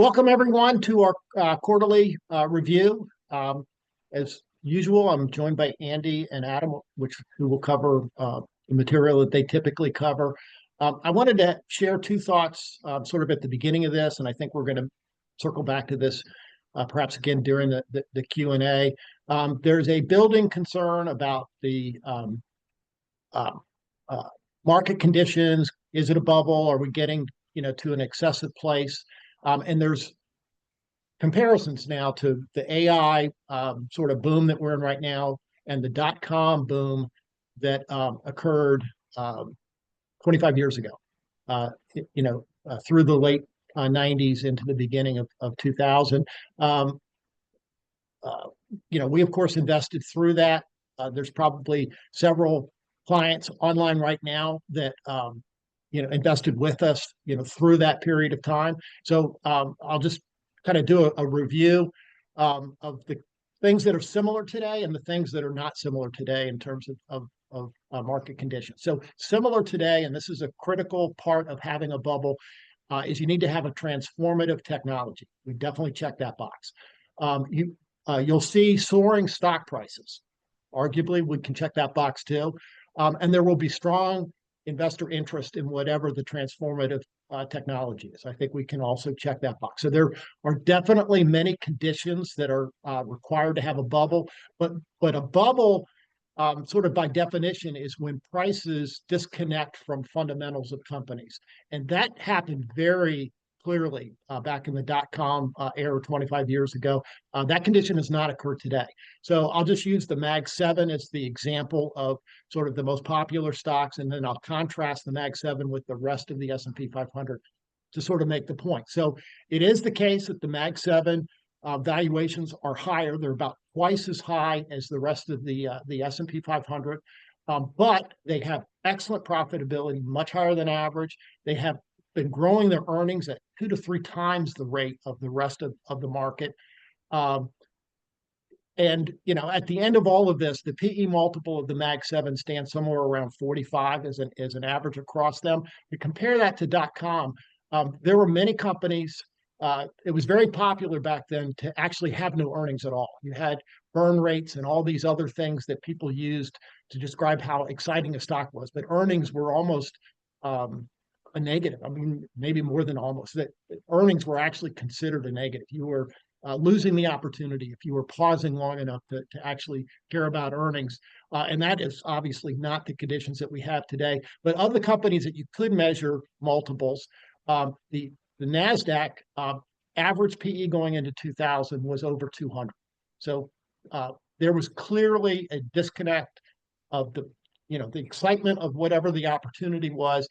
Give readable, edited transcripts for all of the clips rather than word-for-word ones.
Welcome everyone to our quarterly review. As usual, I'm joined by Andy and Adam, who will cover the material that they typically cover. I wanted to share two thoughts sort of at the beginning of this, and I think we're going to circle back to this perhaps again during the Q&A. There's a building concern about the market conditions. Is it a bubble? Are we getting to an excessive place? And there's comparisons now to the AI sort of boom that we're in right now and the dot-com boom that occurred 25 years ago, through the late 90s into the beginning of 2000. We, of course, invested through that. There's probably several clients online right now that invested with us, through that period of time. So I'll just kind of do a review of the things that are similar today and the things that are not similar today in terms of market conditions. So similar today, and this is a critical part of having a bubble, is you need to have a transformative technology. We definitely check that box. You'll see soaring stock prices. Arguably, we can check that box too. And there will be strong investor interest in whatever the transformative technology is. I think we can also check that box. So there are definitely many conditions that are required to have a bubble, but a bubble, sort of by definition, is when prices disconnect from fundamentals of companies. And that happened very clearly back in the dot-com era 25 years ago. That condition has not occurred today. So I'll just use the Mag 7 as the example of sort of the most popular stocks, and then I'll contrast the Mag 7 with the rest of the S&P 500 to sort of make the point. So it is the case that the Mag 7 valuations are higher. They're about twice as high as the rest of the S&P 500, but they have excellent profitability, much higher than average. They have been growing their earnings at 2 to 3 times the rate of the rest of the market. And at the end of all of this, the PE multiple of the Mag 7 stands somewhere around 45 as an average across them. To compare that to dot-com, there were many companies. It was very popular back then to actually have no earnings at all. You had burn rates and all these other things that people used to describe how exciting a stock was, but earnings were almost a negative. I mean, maybe more than almost. That earnings were actually considered a negative. You were losing the opportunity if you were pausing long enough to actually care about earnings. And that is obviously not the conditions that we have today. But of the companies that you could measure multiples, the NASDAQ average PE going into 2000 was over 200. So there was clearly a disconnect of the excitement of whatever the opportunity was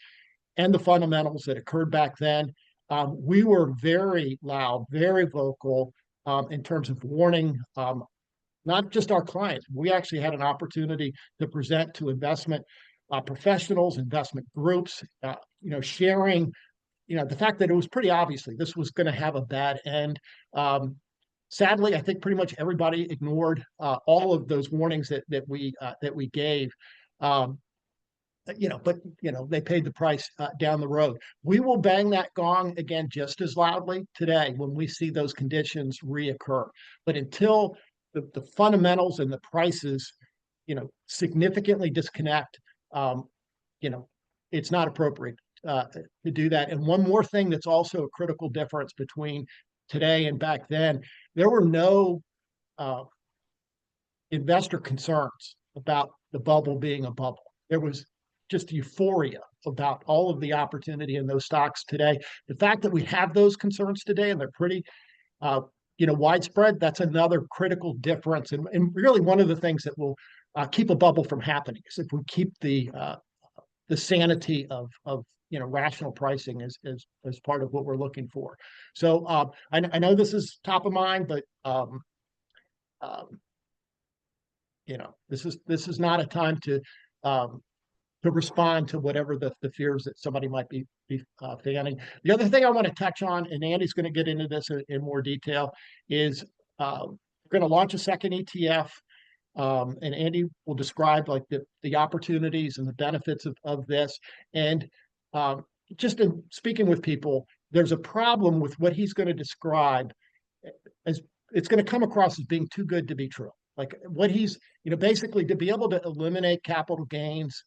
and the fundamentals that occurred back then. We were very loud, very vocal in terms of warning not just our clients. We actually had an opportunity to present to investment professionals, investment groups, sharing the fact that it was pretty obviously this was going to have a bad end. Sadly, I think pretty much everybody ignored all of those warnings that we gave. But they paid the price down the road. We will bang that gong again just as loudly today when we see those conditions reoccur. But until the fundamentals and the prices, significantly disconnect, it's not appropriate to do that. And one more thing that's also a critical difference between today and back then: there were no investor concerns about the bubble being a bubble. There was just euphoria about all of the opportunity in those stocks today. The fact that we have those concerns today and they're pretty, widespread, that's another critical difference. And really one of the things that will keep a bubble from happening is if we keep the sanity of rational pricing as part of what we're looking for. So I know this is top of mind, but this is not a time to respond to whatever the fears that somebody might be fanning. The other thing I want to touch on, and Andy's going to get into this in more detail, is we're going to launch a second ETF, and Andy will describe like the opportunities and the benefits of this. And just in speaking with people, there's a problem with what he's going to describe as it's going to come across as being too good to be true. Like what he's, basically to be able to eliminate capital gains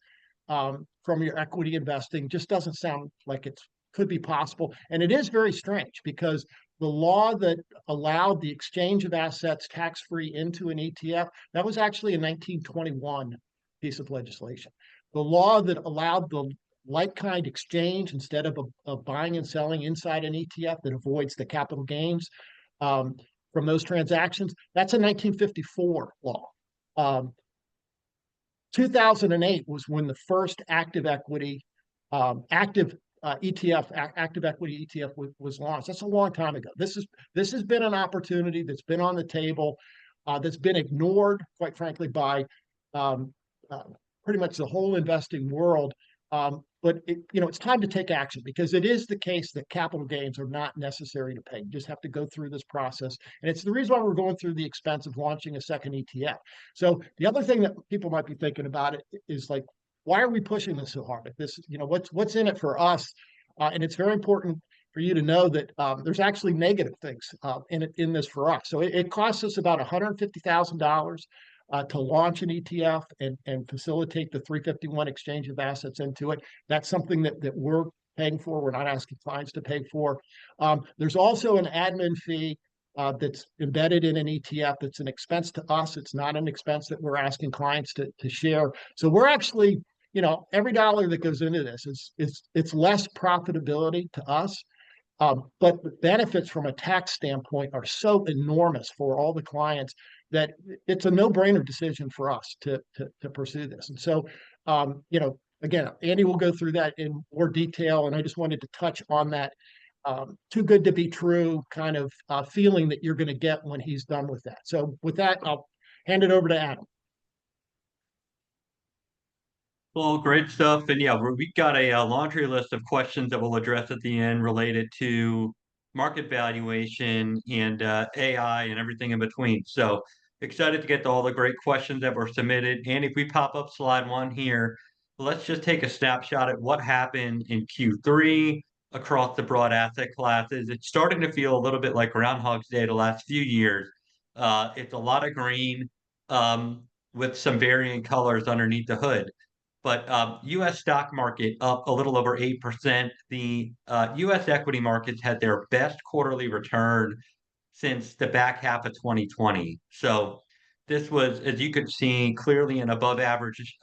from your equity investing just doesn't sound like it could be possible. And it is very strange because the law that allowed the exchange of assets tax-free into an ETF, that was actually a 1921 piece of legislation. The law that allowed the like-kind exchange instead of buying and selling inside an ETF that avoids the capital gains um, from those transactions, that's a 1954 law. 2008 was when the first active equity active equity ETF was launched. That's a long time ago. This has been an opportunity that's been on the table, that's been ignored, quite frankly, by um, uh, pretty much the whole investing world. But it's time to take action because it is the case that capital gains are not necessary to pay. You just have to go through this process, and it's the reason why we're going through the expense of launching a second ETF. So the other thing that people might be thinking about it is like, why are we pushing this so hard? If this, what's in it for us? And it's very important for you to know that there's actually negative things in this for us. So it costs us about $150,000 to launch an ETF and facilitate the 351 exchange of assets into it. That's something that we're paying for. We're not asking clients to pay for. There's also an admin fee that's embedded in an ETF that's an expense to us. It's not an expense that we're asking clients to share. So we're actually, every dollar that goes into this it's less profitability to us. But the benefits from a tax standpoint are so enormous for all the clients that it's a no-brainer decision for us to pursue this. And so, again, Andy will go through that in more detail, and I just wanted to touch on that too good to be true kind of feeling that you're going to get when he's done with that. So with that, I'll hand it over to Adam. Well, great stuff. And yeah, we've got a laundry list of questions that we'll address at the end related to market valuation and AI and everything in between. So excited to get to all the great questions that were submitted. And if we pop up slide one here, let's just take a snapshot at what happened in Q3 across the broad asset classes. It's starting to feel a little bit like Groundhog's Day the last few years. It's a lot of green with some varying colors underneath the hood. But U.S. stock market up a little over 8%. The U.S. equity markets had their best quarterly return since the back half of 2020. So this was, as you could see, clearly an above average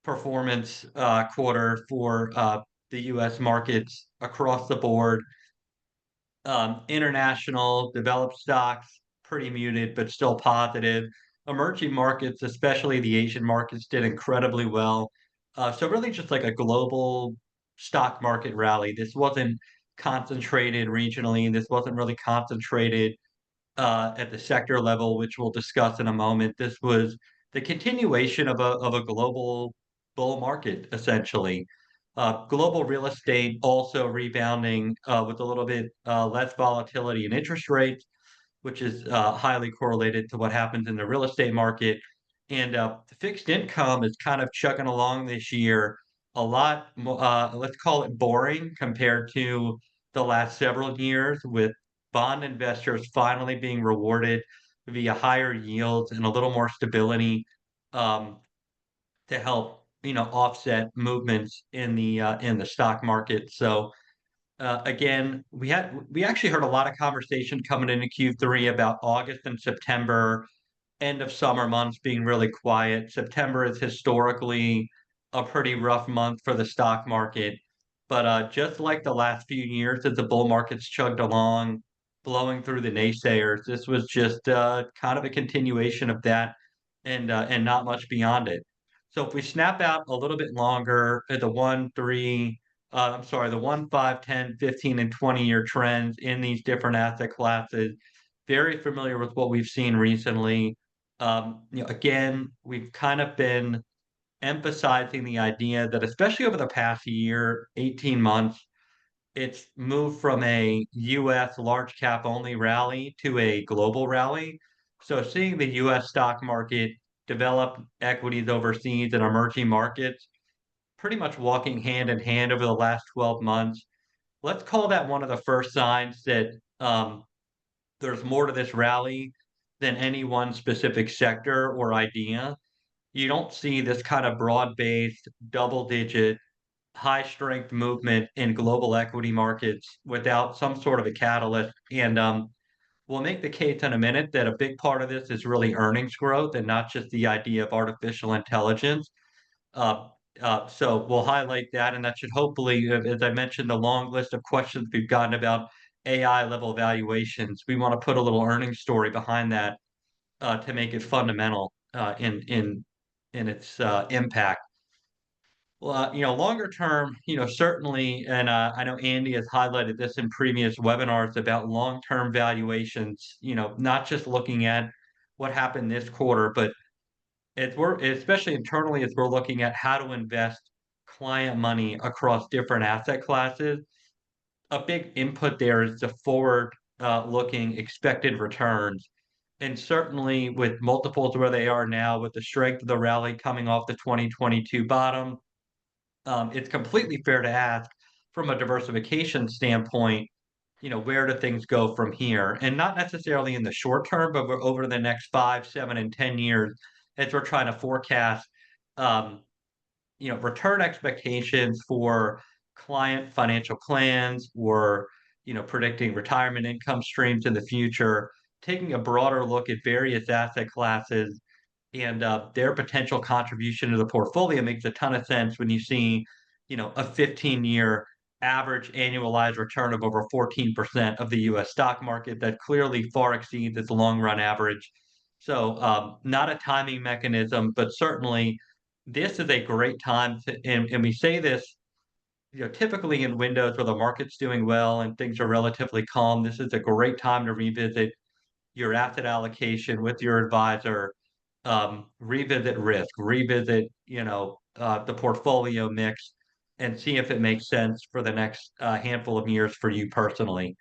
performance quarter for the U.S. markets across the board. International developed stocks, pretty muted, but still positive. Emerging markets, especially the Asian markets, did incredibly well. So really just like a global stock market rally. This wasn't concentrated regionally. This wasn't really concentrated at the sector level, which we'll discuss in a moment. This was the continuation of a global bull market, essentially. Global real estate also rebounding with a little bit less volatility in interest rates, which is highly correlated to what happens in the real estate market. And the fixed income is kind of chugging along this year a lot, let's call it boring compared to the last several years, with bond investors finally being rewarded via higher yields and a little more stability um, to help offset movements in the stock market. So again, we actually heard a lot of conversation coming into Q3 about August and September, end of summer months being really quiet. September is historically a pretty rough month for the stock market. But just like the last few years as the bull markets chugged along, blowing through the naysayers, this was just kind of a continuation of that and not much beyond it. So if we snap out a little bit longer at the 1, 3, the 1, 5, 10, 15, and 20-year trends in these different asset classes, very familiar with what we've seen recently. Again, we've kind of been emphasizing the idea that, especially over the past year, 18 months, it's moved from a US large cap only rally to a global rally. So seeing the US stock market develop equities overseas and emerging markets pretty much walking hand in hand over the last 12 months let's call that one of the first signs that there's more to this rally than any one specific sector or idea. You don't see this kind of broad-based, double-digit, high-strength movement in global equity markets without some sort of a catalyst. And we'll make the case in a minute that a big part of this is really earnings growth and not just the idea of artificial intelligence. Uh, so we'll highlight that, and that should hopefully, as I mentioned, the long list of questions we've gotten about AI level valuations. We want to put a little earnings story behind that to make it fundamental in its impact. Well, longer term, certainly, and I know Andy has highlighted this in previous webinars about long-term valuations, not just looking at what happened this quarter, but we're especially internally as we're looking at how to invest client money across different asset classes. A big input there is the forward looking expected returns. And certainly with multiples where they are now, with the strength of the rally coming off the 2022 bottom, it's completely fair to ask from a diversification standpoint, where do things go from here? And not necessarily in the short term, but over the next 5, 7, and 10 years, as we're trying to forecast, um, return expectations for client financial plans or, predicting retirement income streams in the future, taking a broader look at various asset classes and their potential contribution to the portfolio makes a ton of sense when you see, a 15-year average annualized return of over 14% of the U.S. stock market that clearly far exceeds its long run average. So, not a timing mechanism, but certainly this is a great time to, and we say this, typically in windows where the market's doing well and things are relatively calm, this is a great time to revisit your asset allocation with your advisor, revisit risk, revisit, the portfolio mix, and see if it makes sense for the next handful of years for you personally.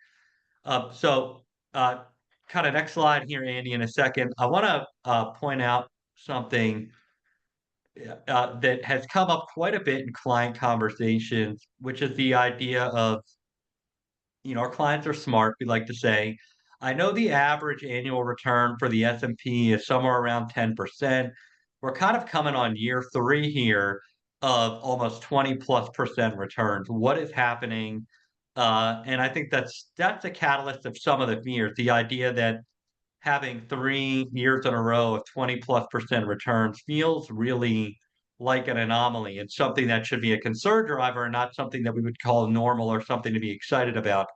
So, uh, kind of next slide here, Andy, in a second. I want to point out something that has come up quite a bit in client conversations, which is the idea of, our clients are smart, we like to say. I know the average annual return for the S&P is somewhere around 10%. We're kind of coming on year 3 here of almost 20+% returns. What is happening? And I think that's the catalyst of some of the fears. The idea that having 3 years in a row of 20+% returns feels really like an anomaly and something that should be a concern driver and not something that we would call normal or something to be excited about.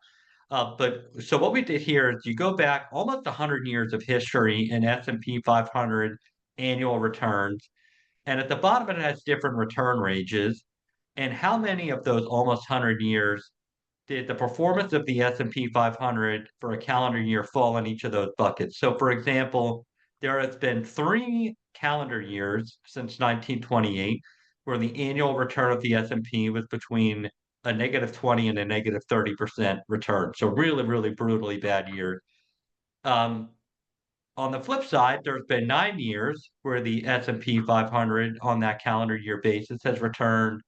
But so what we did here is you go back almost 100 years of history in S&P 500 annual returns, and at the bottom it has different return ranges. And how many of those almost 100 years did the performance of the S&P 500 for a calendar year fall in each of those buckets? So, for example, there has been 3 calendar years since 1928 where the annual return of the S&P was between a -20 and a -30% return. So really, really brutally bad years. Um, on the flip side, there's been 9 years where the S&P 500 on that calendar year basis has returned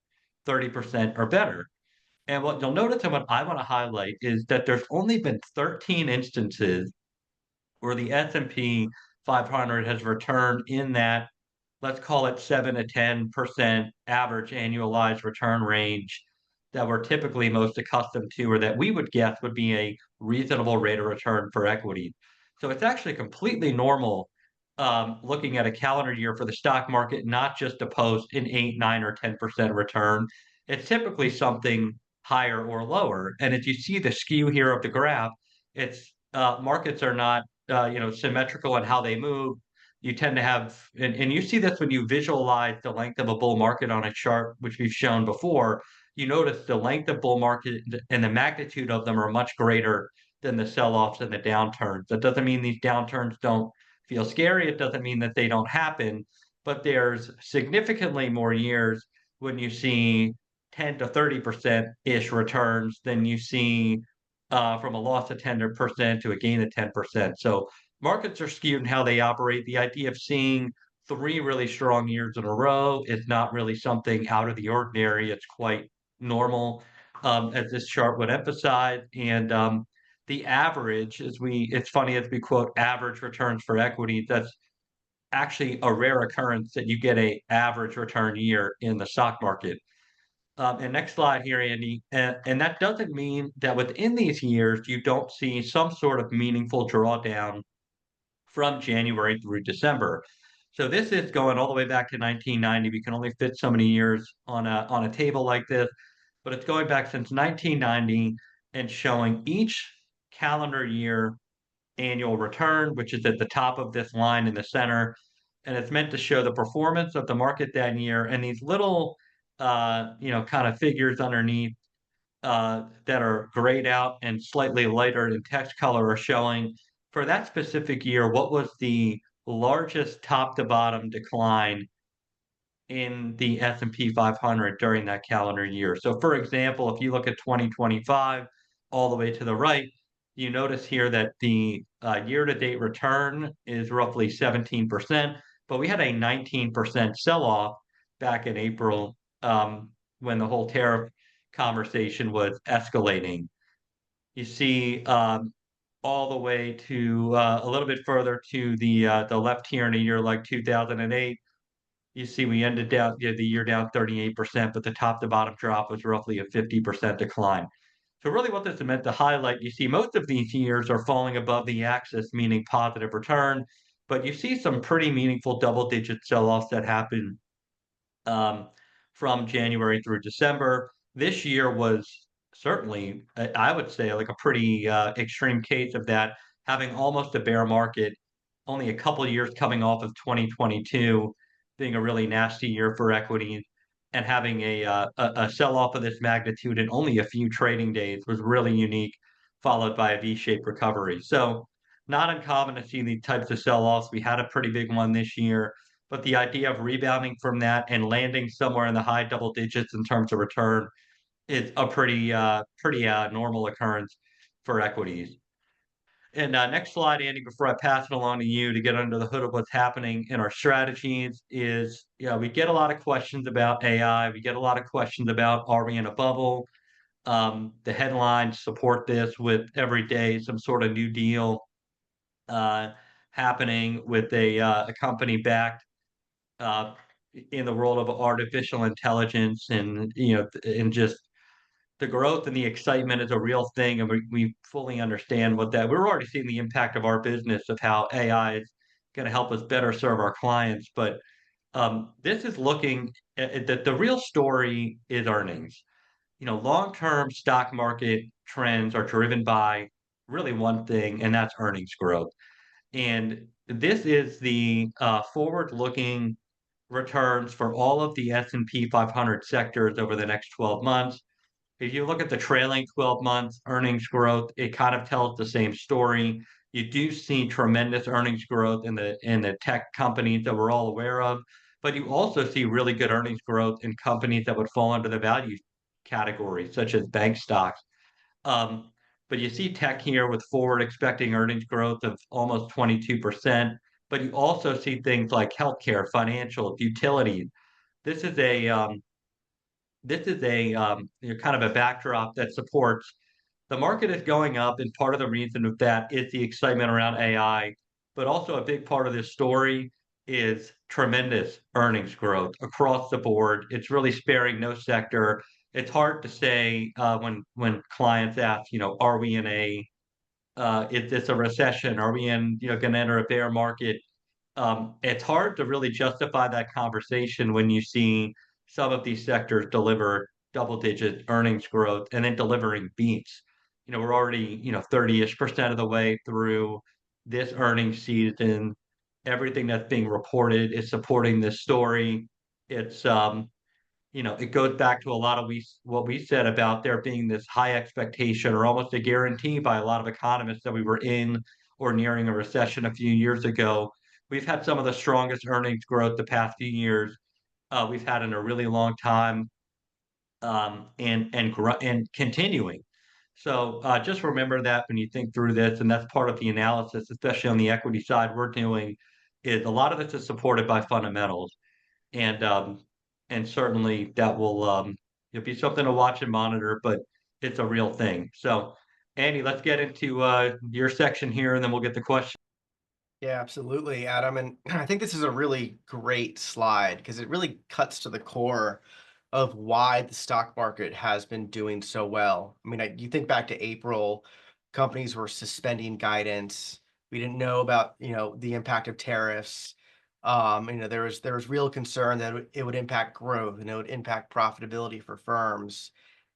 30% or better. And what you'll notice and what I want to highlight is that there's only been 13 instances where the S&P 500 has returned in that, let's call it 7 to 10% average annualized return range that we're typically most accustomed to, or that we would guess would be a reasonable rate of return for equity. So it's actually completely normal looking at a calendar year for the stock market, not just to post an 8, 9, or 10% return. It's typically something higher or lower. And if you see the skew here of the graph, it's markets are not symmetrical in how they move. You tend to have, and you see this when you visualize the length of a bull market on a chart, which we've shown before. You notice the length of bull market and the magnitude of them are much greater than the sell-offs and the downturns. That doesn't mean these downturns don't feel scary. It doesn't mean that they don't happen, but there's significantly more years when you see 10 to 30% ish returns than you see from a loss of 10% to a gain of 10%. So markets are skewed in how they operate. The idea of seeing 3 really strong years in a row is not really something out of the ordinary. It's quite normal. as this chart would emphasize. And the average, it's funny as we quote average returns for equities, that's actually a rare occurrence that you get a average return year in the stock market. And next slide here, Andy. And that doesn't mean that within these years, you don't see some sort of meaningful drawdown from January through December. So this is going all the way back to 1990. We can only fit so many years on a table like this, but it's going back since 1990 and showing each calendar year annual return, which is at the top of this line in the center. And it's meant to show the performance of the market that year. And these little, kind of figures underneath that are grayed out and slightly lighter in text color are showing for that specific year what was the largest top to bottom decline in the S&P 500 during that calendar year. So for example, if you look at 2025 all the way to the right, you notice here that the year-to-date return is roughly 17%, but we had a 19% sell-off back in April when the whole tariff conversation was escalating. You see all the way to a little bit further to the left here in a year like 2008. You see, we ended down the year down 38%, but the top to bottom drop was roughly a 50% decline. So really what this is meant to highlight, you see most of these years are falling above the axis, meaning positive return, but you see some pretty meaningful double-digit sell-offs that happen um, from January through December. This year was certainly, I would say, like a pretty extreme case of that, having almost a bear market, only a couple of years coming off of 2022 being a really nasty year for equities, and having a sell-off of this magnitude in only a few trading days was really unique, followed by a V-shaped recovery. So not uncommon to see these types of sell-offs. We had a pretty big one this year, but the idea of rebounding from that and landing somewhere in the high double digits in terms of return is a pretty normal occurrence for equities. And next slide, Andy, before I pass it along to you to get under the hood of what's happening in our strategies is, we get a lot of questions about AI. We get a lot of questions about, are we in a bubble? The headlines support this with every day some sort of new deal uh, happening with a company backed uh, in the world of artificial intelligence, and and just the growth and the excitement is a real thing, and we fully understand what that. We're already seeing the impact of our business of how AI is going to help us better serve our clients, but this is looking at that the real story is earnings. Long-term stock market trends are driven by really one thing, and that's earnings growth. And this is the forward-looking returns for all of the S&P 500 sectors over the next 12 months. If you look at the trailing 12 months earnings growth, it kind of tells the same story. You do see tremendous earnings growth in the tech companies that we're all aware of, but you also see really good earnings growth in companies that would fall under the value category, such as bank stocks. Um, but you see tech here with forward expecting earnings growth of almost 22%. But you also see things like healthcare, financial, utilities. This is a kind of a backdrop that supports the market is going up, and part of the reason of that is the excitement around AI. But also a big part of this story is tremendous earnings growth across the board. It's really sparing no sector. It's hard to say when clients ask, are we in is this a recession? Are we in, going to enter a bear market? It's hard to really justify that conversation when you see some of these sectors deliver double-digit earnings growth and then delivering beats. We're already, 30-ish% of the way through this earnings season. Everything that's being reported is supporting this story. It's it goes back to a lot of what we said about there being this high expectation or almost a guarantee by a lot of economists that we were in or nearing a recession a few years ago. We've had some of the strongest earnings growth the past few years we've had in a really long time, and continuing. So just remember that when you think through this, and that's part of the analysis, especially on the equity side we're doing, is a lot of this is supported by fundamentals, and um, and certainly that will be something to watch and monitor. But it's a real thing. So, Andy, let's get into your section here, and then we'll get the question. Yeah, absolutely, Adam. And I think this is a really great slide because it really cuts to the core of why the stock market has been doing so well. I mean, you think back to April, companies were suspending guidance. We didn't know about, the impact of tariffs. There was real concern that it would impact growth and it would impact profitability for firms.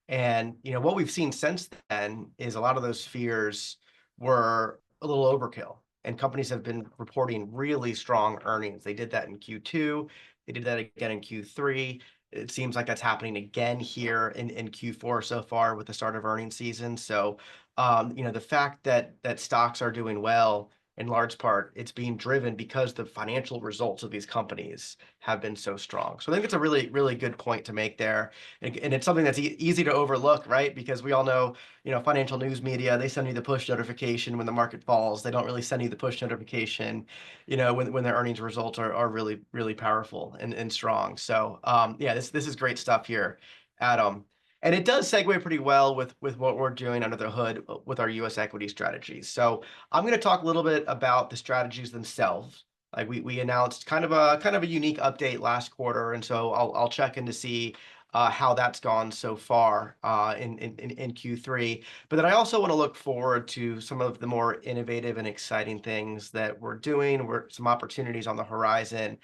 And what we've seen since then is a lot of those fears were a little overkill, and companies have been reporting really strong earnings. They did that in Q2, they did that again in Q3. It seems like that's happening again here in Q4 so far with the start of earnings season. So, the fact that stocks are doing well, in large part, it's being driven because the financial results of these companies have been so strong. So I think it's a really, really good point to make there. And it's something that's easy to overlook, right? Because we all know, financial news media, they send you the push notification when the market falls. They don't really send you the push notification, when their earnings results are really, really powerful and strong. So yeah, this is great stuff here, Adam. And it does segue pretty well with what we're doing under the hood with our U.S. equity strategies. So I'm going to talk a little bit about the strategies themselves. Like we announced kind of a unique update last quarter, and so I'll check in to see how that's gone so far in Q3. But then I also want to look forward to some of the more innovative and exciting things that we're doing. Some opportunities on the horizon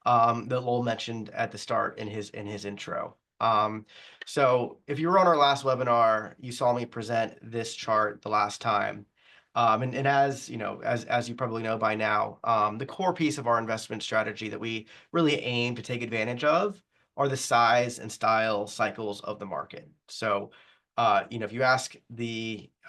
that Lowell mentioned at the start in his intro. So if you were on our last webinar, you saw me present this chart the last time. And as you know, as you probably know by now, the core piece of our investment strategy that we really aim to take advantage of are the size and style cycles of the market. So, if you ask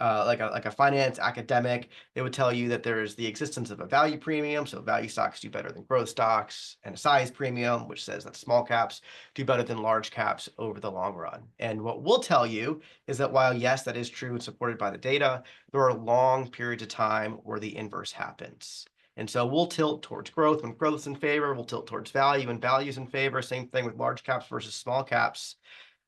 like a finance academic, they would tell you that there's the existence of a value premium, so value stocks do better than growth stocks, and a size premium, which says that small caps do better than large caps over the long run. And what we'll tell you is that while yes, that is true and supported by the data, there are long periods of time where the inverse happens. And so we'll tilt towards growth when growth's in favor. We'll tilt towards value when value's in favor. Same thing with large caps versus small caps.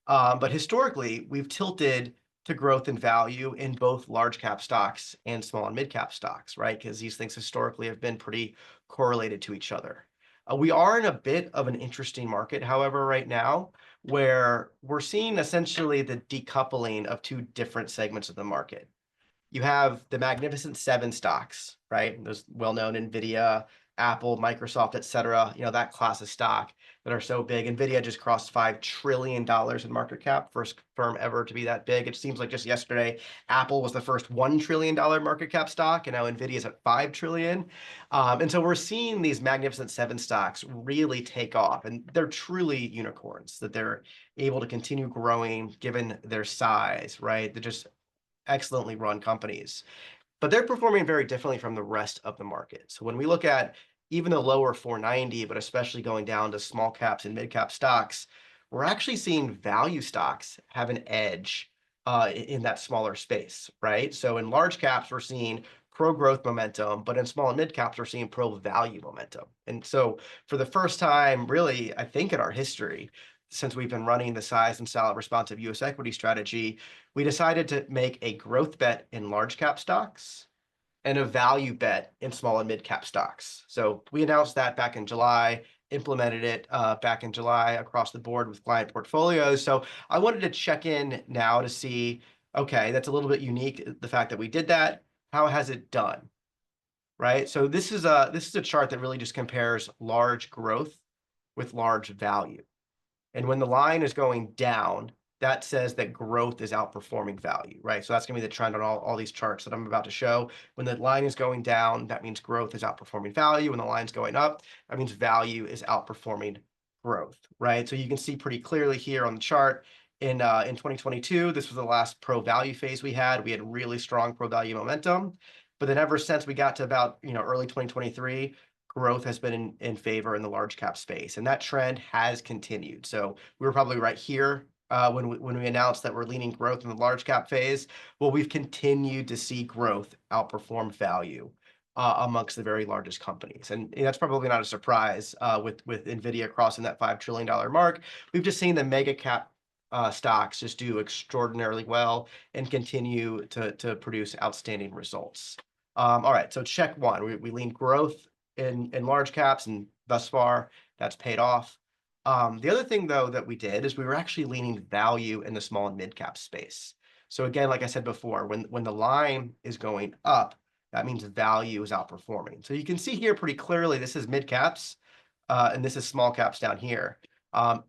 But historically, we've tilted to growth and value in both large cap stocks and small and mid cap stocks, right? Because these things historically have been pretty correlated to each other. We are in a bit of an interesting market, however, right now, where we're seeing essentially the decoupling of two different segments of the market. You have the Magnificent Seven stocks, right? Those well-known NVIDIA, Apple, Microsoft, et cetera, that class of stock that are so big. NVIDIA just crossed $5 trillion in market cap, first firm ever to be that big. It seems like just yesterday, Apple was the first $1 trillion market cap stock, and now NVIDIA is at $5 trillion. And so we're seeing these Magnificent Seven stocks really take off, and they're truly unicorns, that they're able to continue growing given their size, right? They're just excellently run companies, but they're performing very differently from the rest of the market. So when we look at even the lower 490, but especially going down to small caps and mid cap stocks, we're actually seeing value stocks have an edge in that smaller space, right? So in large caps, we're seeing pro growth momentum, but in small and mid caps, we're seeing pro value momentum. And so for the first time, really, I think in our history, since we've been running the size and style responsive US equity strategy, we decided to make a growth bet in large cap stocks and a value bet in small and mid cap stocks. So we announced that back in July, implemented it back in July across the board with client portfolios. So I wanted to check in now to see, okay, that's a little bit unique, the fact that we did that. How has it done? Right? So this is a chart that really just compares large growth with large value. And when the line is going down, that says that growth is outperforming value, right? So that's going to be the trend on all these charts that I'm about to show. When the line is going down, that means growth is outperforming value. When the line's going up, that means value is outperforming growth, right? So you can see pretty clearly here on the chart in 2022, this was the last pro value phase we had. We had really strong pro value momentum. But then ever since we got to about early 2023, growth has been in favor in the large cap space, and that trend has continued. So we were probably right here when we announced that we're leaning growth in the large cap phase. Well, we've continued to see growth outperform value amongst the very largest companies, and that's probably not a surprise with NVIDIA crossing that $5 trillion mark. We've just seen the mega cap stocks just do extraordinarily well and continue to produce outstanding results. All right, so check one. We lean growth in large caps, and thus far that's paid off. The other thing, though, that we did is we were actually leaning value in the small and mid cap space. So again, like I said before, when the line is going up, that means value is outperforming. So you can see here pretty clearly, this is mid caps, and this is small caps down here.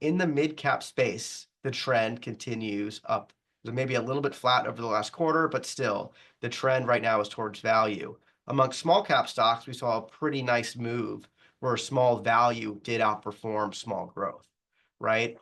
In the mid cap space, the trend continues up. So maybe a little bit flat over the last quarter, but still, the trend right now is towards value. Among small cap stocks, we saw a pretty nice move where small value did outperform small growth, right?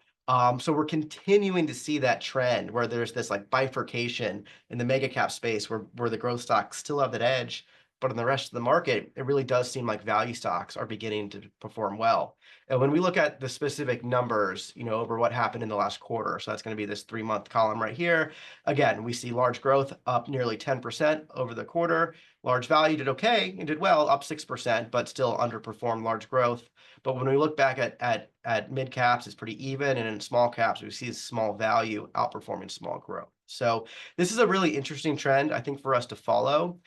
So we're continuing to see that trend where there's this like bifurcation in the mega cap space where the growth stocks still have that edge, but in the rest of the market, it really does seem like value stocks are beginning to perform well. And when we look at the specific numbers, over what happened in the last quarter, so that's going to be this 3-month column right here. Again, we see large growth up nearly 10% over the quarter. Large value did okay and did well, up 6%, but still underperformed large growth. But when we look back at mid caps, it's pretty even, and in small caps, we see small value outperforming small growth. So this is a really interesting trend, I think, for us to follow.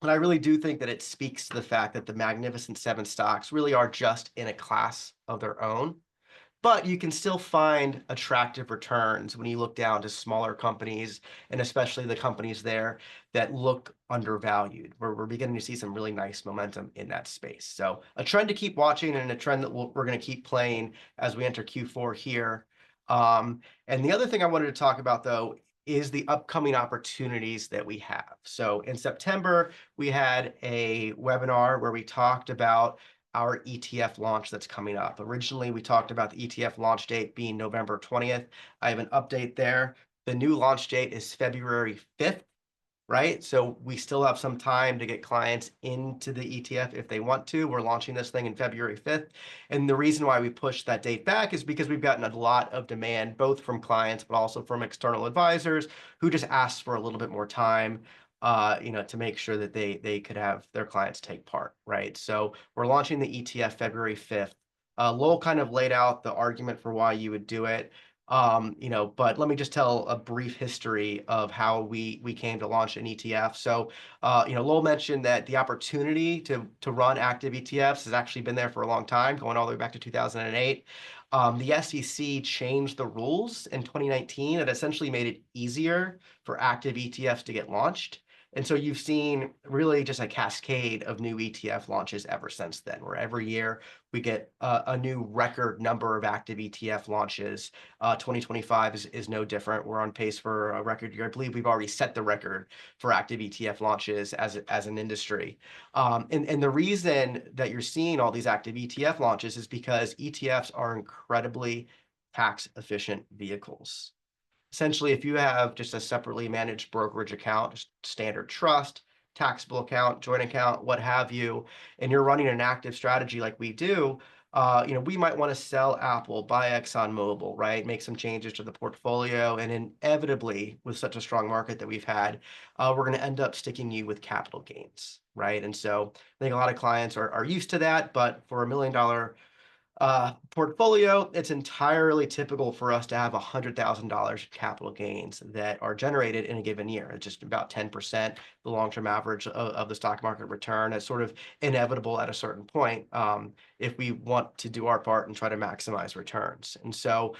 And I really do think that it speaks to the fact that the Magnificent Seven stocks really are just in a class of their own. But you can still find attractive returns when you look down to smaller companies, and especially the companies there that look undervalued, where we're beginning to see some really nice momentum in that space. So a trend to keep watching, and a trend that we're going to keep playing as we enter Q4 here. And the other thing I wanted to talk about, though, is the upcoming opportunities that we have. So in September, we had a webinar where we talked about our ETF launch that's coming up. Originally, we talked about the ETF launch date being November 20th. I have an update there. The new launch date is February 5th, right? So we still have some time to get clients into the ETF if they want to. We're launching this thing in February 5th. And the reason why we pushed that date back is because we've gotten a lot of demand, both from clients, but also from external advisors who just asked for a little bit more time, to make sure that they could have their clients take part, right? So we're launching the ETF February 5th. Lowell kind of laid out the argument for why you would do it. But let me just tell a brief history of how we came to launch an ETF. So, Lowell mentioned that the opportunity to run active ETFs has actually been there for a long time, going all the way back to 2008. The SEC changed the rules in 2019 and essentially made it easier for active ETFs to get launched. And so you've seen really just a cascade of new ETF launches ever since then, where every year we get a new record number of active ETF launches. 2025 is no different. We're on pace for a record year. I believe we've already set the record for active ETF launches as an industry. And the reason that you're seeing all these active ETF launches is because ETFs are incredibly tax-efficient vehicles. Essentially, if you have just a separately managed brokerage account, just standard trust, taxable account, joint account, what have you, and you're running an active strategy like we do, we might want to sell Apple, buy ExxonMobil, right? Make some changes to the portfolio, and inevitably, with such a strong market that we've had, we're going to end up sticking you with capital gains, right? And so I think a lot of clients are used to that, but for $1 million portfolio, it's entirely typical for us to have $100,000 capital gains that are generated in a given year. It's just about 10%, the long-term average of the stock market return. It's sort of inevitable at a certain point if we want to do our part and try to maximize returns. And so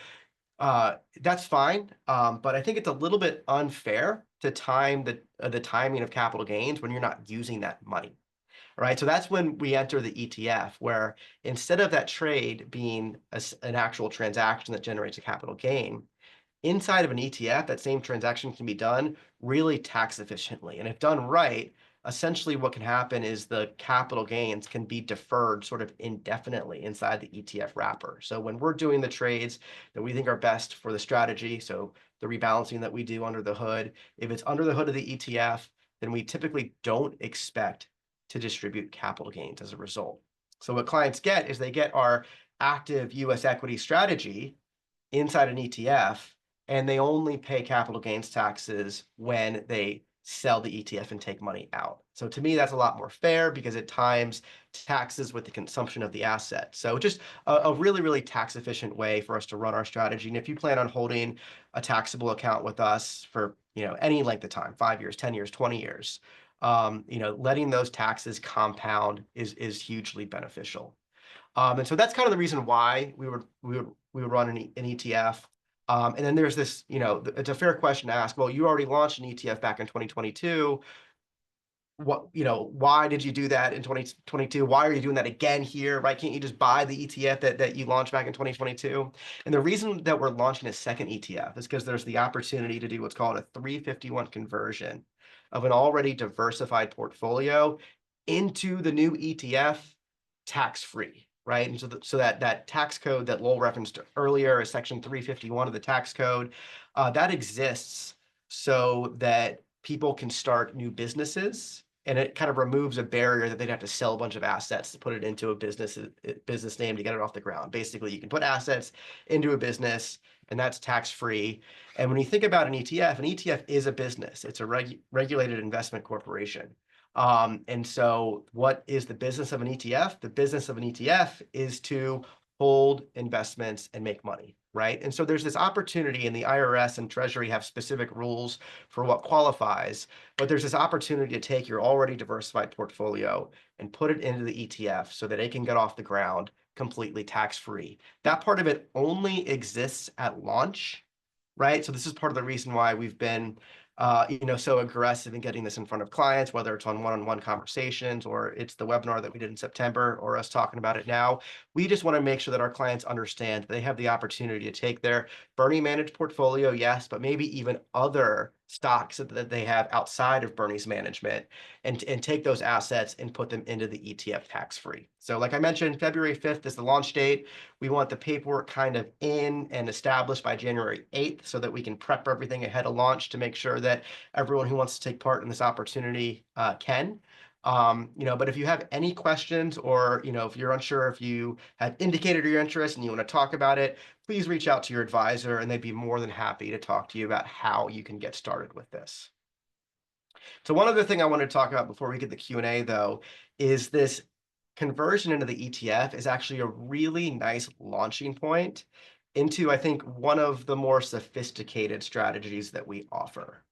that's fine, but I think it's a little bit unfair to time the timing of capital gains when you're not using that money. Right, so that's when we enter the ETF, where instead of that trade being an actual transaction that generates a capital gain, inside of an ETF, that same transaction can be done really tax efficiently. And if done right, essentially what can happen is the capital gains can be deferred sort of indefinitely inside the ETF wrapper. So when we're doing the trades that we think are best for the strategy, so the rebalancing that we do under the hood, if it's under the hood of the ETF, then we typically don't expect to distribute capital gains as a result. So what clients get is they get our active US equity strategy inside an ETF, and they only pay capital gains taxes when they sell the ETF and take money out. So to me, that's a lot more fair because it times taxes with the consumption of the asset. So just a really, really tax efficient way for us to run our strategy. And if you plan on holding a taxable account with us for, any length of time, 5 years, 10 years, 20 years, letting those taxes compound is hugely beneficial. And so that's kind of the reason why we would run an ETF. And then there's this, it's a fair question to ask. Well, you already launched an ETF back in 2022. Why did you do that in 2022? Why are you doing that again here? Right? Can't you just buy the ETF that you launched back in 2022? And the reason that we're launching a second ETF is because there's the opportunity to do what's called a 351 conversion of an already diversified portfolio into the new ETF tax-free. Right. And so that tax code that Lowell referenced earlier is section 351 of the tax code. That exists so that people can start new businesses, and it kind of removes a barrier that they'd have to sell a bunch of assets to put it into a business name to get it off the ground. Basically, you can put assets into a business, and that's tax-free. And when you think about an ETF is a business. It's a regulated investment corporation. And so what is the business of an ETF? The business of an ETF is to hold investments and make money, right? And so there's this opportunity, and the IRS and Treasury have specific rules for what qualifies, but there's this opportunity to take your already diversified portfolio and put it into the ETF so that it can get off the ground completely tax-free. That part of it only exists at launch, right? So this is part of the reason why we've been so aggressive in getting this in front of clients, whether it's on one-on-one conversations or it's the webinar that we did in September or us talking about it now. We just want to make sure that our clients understand they have the opportunity to take their Bernie managed portfolio, yes, but maybe even other stocks that they have outside of Bernie's management and take those assets and put them into the ETF tax-free. So like I mentioned, February 5th is the launch date. We want the paperwork kind of in and established by January 8th so that we can prep everything ahead of launch to make sure that everyone who wants to take part in this opportunity can. But if you have any questions or, if you're unsure, if you have indicated your interest and you want to talk about it, please reach out to your advisor and they'd be more than happy to talk to you about how you can get started with this. So one other thing I want to talk about before we get the Q&A though, is this conversion into the ETF is actually a really nice launching point into, I think, one of the more sophisticated strategies that we offer.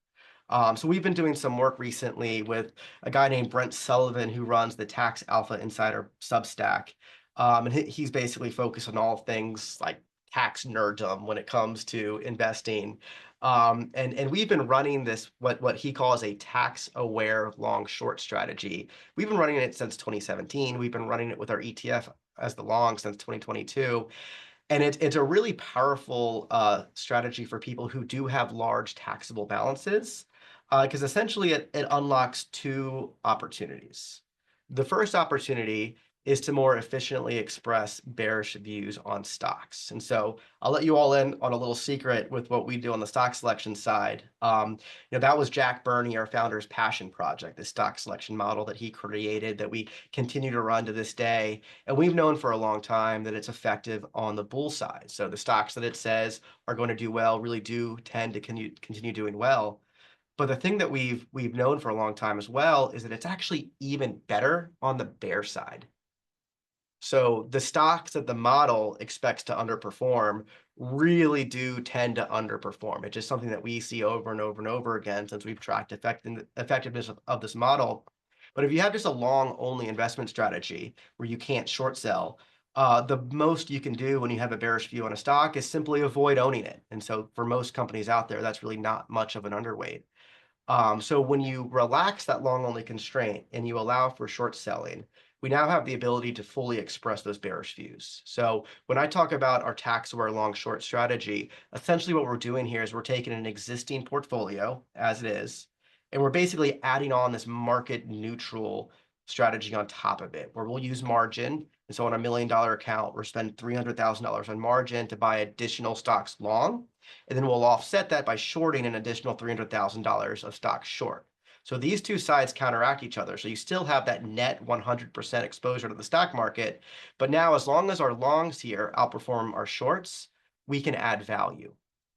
So we've been doing some work recently with a guy named Brent Sullivan who runs the Tax Alpha Insider Substack. And he's basically focused on all things like tax nerddom when it comes to investing. And we've been running this, what he calls a tax-aware long-short strategy. We've been running it since 2017. We've been running it with our ETF as the long since 2022. And it's a really powerful strategy for people who do have large taxable balances, because essentially it unlocks two opportunities. The first opportunity is to more efficiently express bearish views on stocks. And so I'll let you all in on a little secret with what we do on the stock selection side. That was Jack Burney, our founder's passion project, the stock selection model that he created that we continue to run to this day. And we've known for a long time that it's effective on the bull side. So the stocks that it says are going to do well really do tend to continue doing well. But the thing that we've known for a long time as well is that it's actually even better on the bear side. So the stocks that the model expects to underperform really do tend to underperform. It's just something that we see over and over and over again since we've tracked effectiveness of this model. But if you have just a long-only investment strategy where you can't short sell, the most you can do when you have a bearish view on a stock is simply avoid owning it. And so for most companies out there, that's really not much of an underweight. So when you relax that long-only constraint and you allow for short selling, we now have the ability to fully express those bearish views. So when I talk about our tax-aware long-short strategy, essentially what we're doing here is we're taking an existing portfolio as it is, and we're basically adding on this market-neutral strategy on top of it, where we'll use margin. And so on $1 million account, we're spending $300,000 on margin to buy additional stocks long, and then we'll offset that by shorting an additional $300,000 of stocks short. So these two sides counteract each other. So you still have that net 100% exposure to the stock market. But now, as long as our longs here outperform our shorts, we can add value.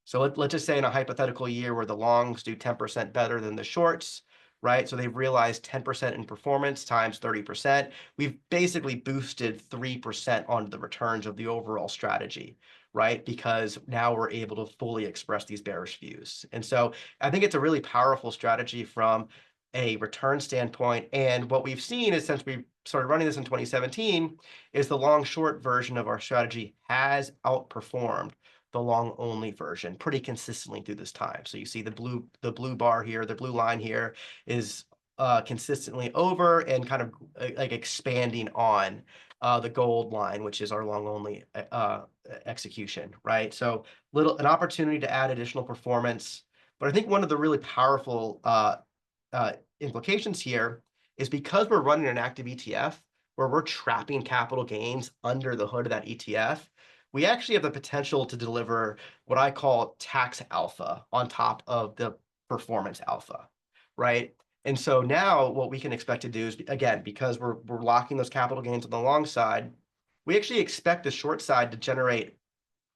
So let's just say in a hypothetical year where the longs do 10% better than the shorts, right? So they've realized 10% in performance times 30%. We've basically boosted 3% on the returns of the overall strategy, right? Because now we're able to fully express these bearish views. And so I think it's a really powerful strategy from a return standpoint. And what we've seen is since we started running this in 2017 is the long short version of our strategy has outperformed the long only version pretty consistently through this time. So you see the blue bar here, the blue line here is consistently over and kind of like expanding on the gold line, which is our long only execution, right? So an opportunity to add additional performance. But I think one of the really powerful implications here is because we're running an active ETF where we're trapping capital gains under the hood of that ETF, we actually have the potential to deliver what I call tax alpha on top of the performance alpha, right? And so now what we can expect to do is, again, because we're locking those capital gains on the long side, we actually expect the short side to generate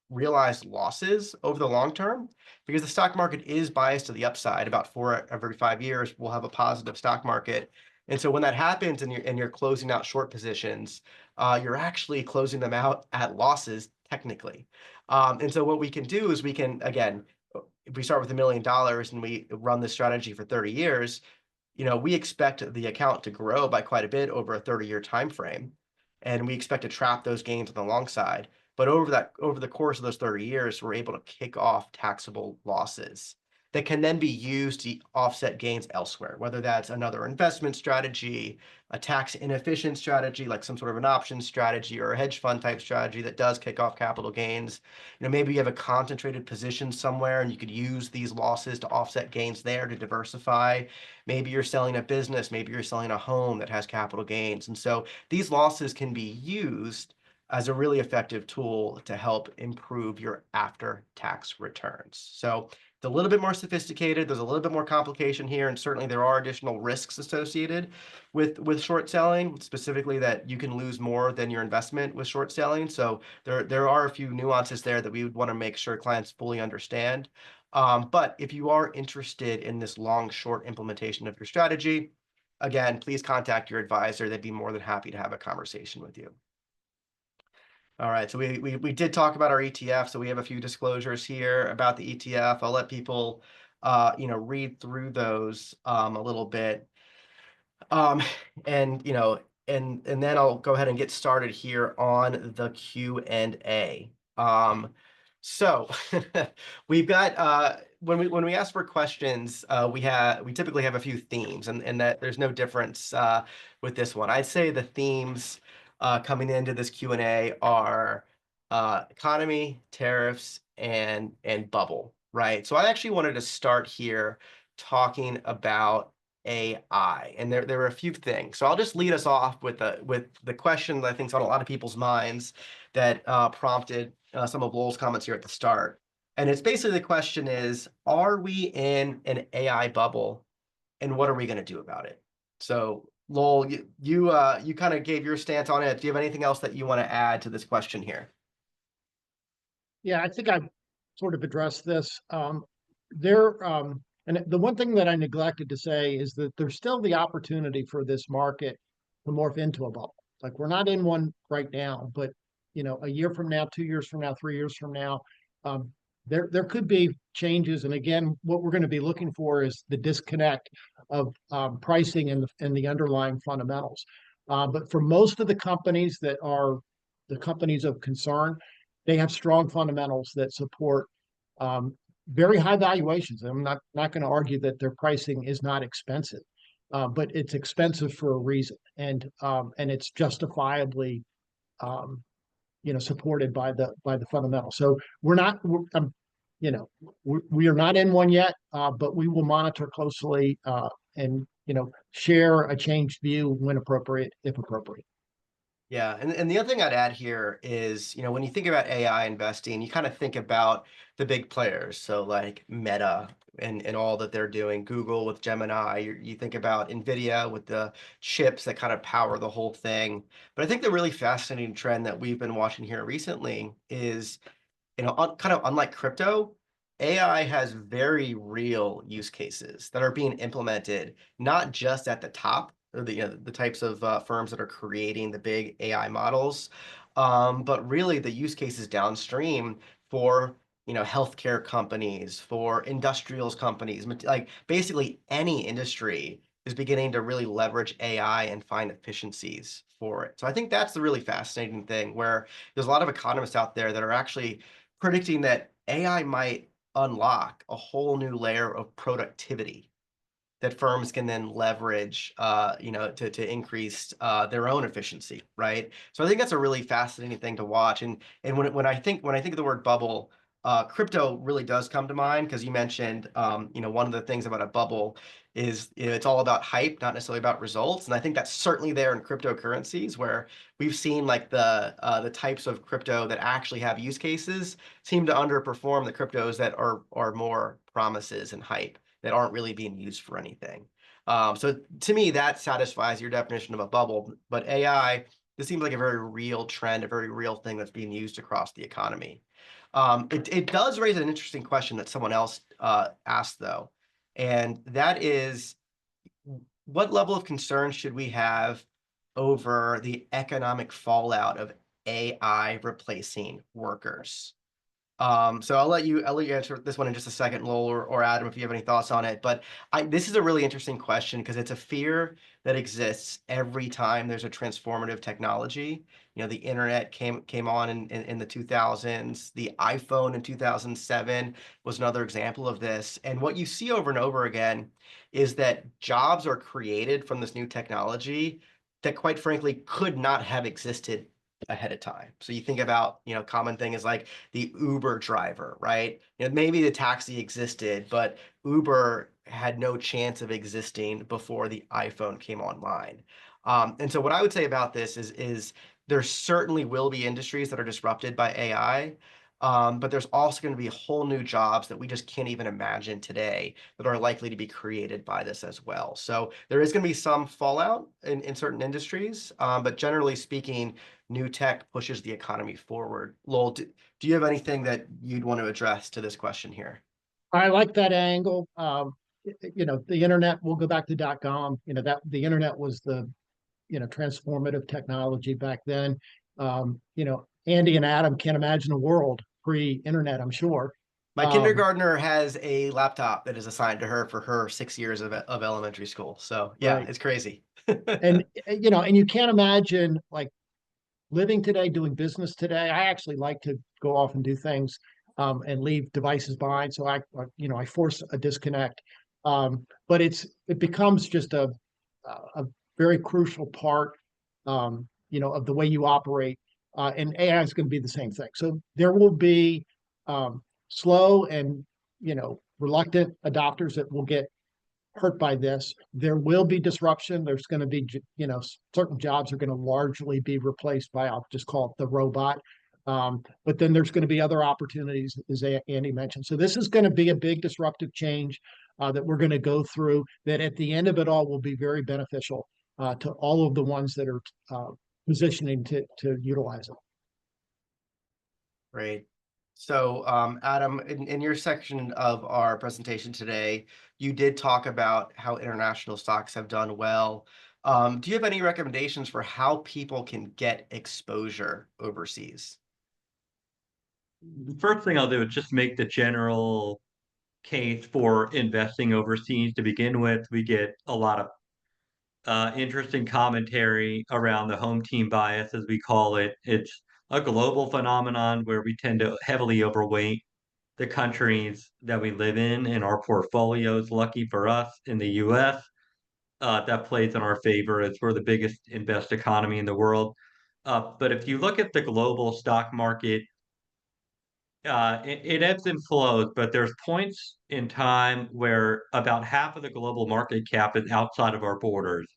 realized losses over the long term because the stock market is biased to the upside. About 4 every 5 years, we'll have a positive stock market. And so when that happens and you're closing out short positions, you're actually closing them out at losses technically. And so what we can do is we can, again, if we start with $1 million and we run this strategy for 30 years, we expect the account to grow by quite a bit over a 30-year time frame. And we expect to trap those gains on the long side. But over the course of those 30 years, we're able to kick off taxable losses that can then be used to offset gains elsewhere, whether that's another investment strategy, a tax inefficient strategy, like some sort of an option strategy or a hedge fund type strategy that does kick off capital gains. Maybe you have a concentrated position somewhere and you could use these losses to offset gains there to diversify. Maybe you're selling a business, maybe you're selling a home that has capital gains. And so these losses can be used as a really effective tool to help improve your after-tax returns. So it's a little bit more sophisticated. There's a little bit more complication here, and certainly there are additional risks associated with short selling, specifically that you can lose more than your investment with short selling. So there are a few nuances there that we would want to make sure clients fully understand. But if you are interested in this long-short implementation of your strategy, again, please contact your advisor. They'd be more than happy to have a conversation with you. All right, so we did talk about our ETF, so we have a few disclosures here about the ETF. I'll let people, read through those a little bit, and then I'll go ahead and get started here on the Q&A. So we've got when we ask for questions, we typically have a few themes, and that there's no difference with this one. I'd say the themes coming into this Q&A are economy, tariffs, and bubble, right? So I actually wanted to start here talking about AI, and there were a few things. So I'll just lead us off with the question that I think is on a lot of people's minds that prompted some of Lowell's comments here at the start. And it's basically the question is, are we in an AI bubble, and what are we going to do about it? So Lowell, you kind of gave your stance on it. Do you have anything else that you want to add to this question here? Yeah, I think I've sort of addressed this. And the one thing that I neglected to say is that there's still the opportunity for this market to morph into a bubble. Like we're not in one right now, but a year from now, 2 years from now, 3 years from now, there could be changes. And again, what we're going to be looking for is the disconnect of pricing and the underlying fundamentals. But for most of the companies that are the companies of concern, they have strong fundamentals that support very high valuations. I'm not going to argue that their pricing is not expensive, but it's expensive for a reason, and it's justifiably supported by the fundamentals. So we are not in one yet, but we will monitor closely and share a changed view when appropriate, if appropriate. Yeah, and the other thing I'd add here is, when you think about AI investing, you kind of think about the big players. So like Meta and all that they're doing, Google with Gemini, you think about NVIDIA with the chips that kind of power the whole thing. But I think the really fascinating trend that we've been watching here recently is, kind of unlike crypto, AI has very real use cases that are being implemented, not just at the top, or the types of firms that are creating the big AI models, but really the use cases downstream for healthcare companies, for industrials companies, like basically any industry is beginning to really leverage AI and find efficiencies for it. So I think that's the really fascinating thing, where there's a lot of economists out there that are actually predicting that AI might unlock a whole new layer of productivity that firms can then leverage, to increase their own efficiency, right? So I think that's a really fascinating thing to watch. And when I think of the word bubble, crypto really does come to mind, because you mentioned, one of the things about a bubble is, it's all about hype, not necessarily about results. And I think that's certainly there in cryptocurrencies, where we've seen like the types of crypto that actually have use cases seem to underperform the cryptos that are more promises and hype, that aren't really being used for anything. So to me, that satisfies your definition of a bubble. But AI, this seems like a very real trend, a very real thing that's being used across the economy. It does raise an interesting question that someone else asked, though, and that is, what level of concern should we have over the economic fallout of AI replacing workers? So I'll let you answer this one in just a second, Lowell, or Adam, if you have any thoughts on it. But this is a really interesting question, because it's a fear that exists every time there's a transformative technology. The internet came on in the 2000s. The iPhone in 2007 was another example of this. And what you see over and over again is that jobs are created from this new technology that, quite frankly, could not have existed ahead of time. So you think about, common thing is like the Uber driver, right? Maybe the taxi existed, but Uber had no chance of existing before the iPhone came online. And so what I would say about this is there certainly will be industries that are disrupted by AI, but there's also going to be whole new jobs that we just can't even imagine today that are likely to be created by this as well. So there is going to be some fallout in certain industries, but generally speaking, new tech pushes the economy forward. Lowell, do you have anything that you'd want to address to this question here? I like that angle. The internet, we'll go back to .com, that the internet was the, transformative technology back then. Andy and Adam can't imagine a world pre-internet, I'm sure. My kindergartner has a laptop that is assigned to her for her 6 years of elementary school. So yeah, Right. it's crazy. And, and you can't imagine like living today, doing business today. I actually like to go off and do things and leave devices behind. So I force a disconnect. But it becomes just a very crucial part, of the way you operate. And AI is going to be the same thing. So there will be slow and, reluctant adopters that will get hurt by this. There will be disruption. There's going to be, certain jobs are going to largely be replaced by, I'll just call it the robot. But then there's going to be other opportunities, as Andy mentioned. So this is going to be a big disruptive change that we're going to go through, that at the end of it all will be very beneficial to all of the ones that are positioning to utilize it. Great. So, Adam, in your section of our presentation today, you did talk about how international stocks have done well. Do you have any recommendations for how people can get exposure overseas? The first thing I'll do is just make the general case for investing overseas to begin with. We get a lot of interesting commentary around the home team bias, as we call it. It's a global phenomenon where we tend to heavily overweight the countries that we live in our portfolios. Lucky for us in the US, that plays in our favor as we're the biggest invest economy in the world. But if you look at the global stock market, it ebbs and flows, but there's points in time where about half of the global market cap is outside of our borders.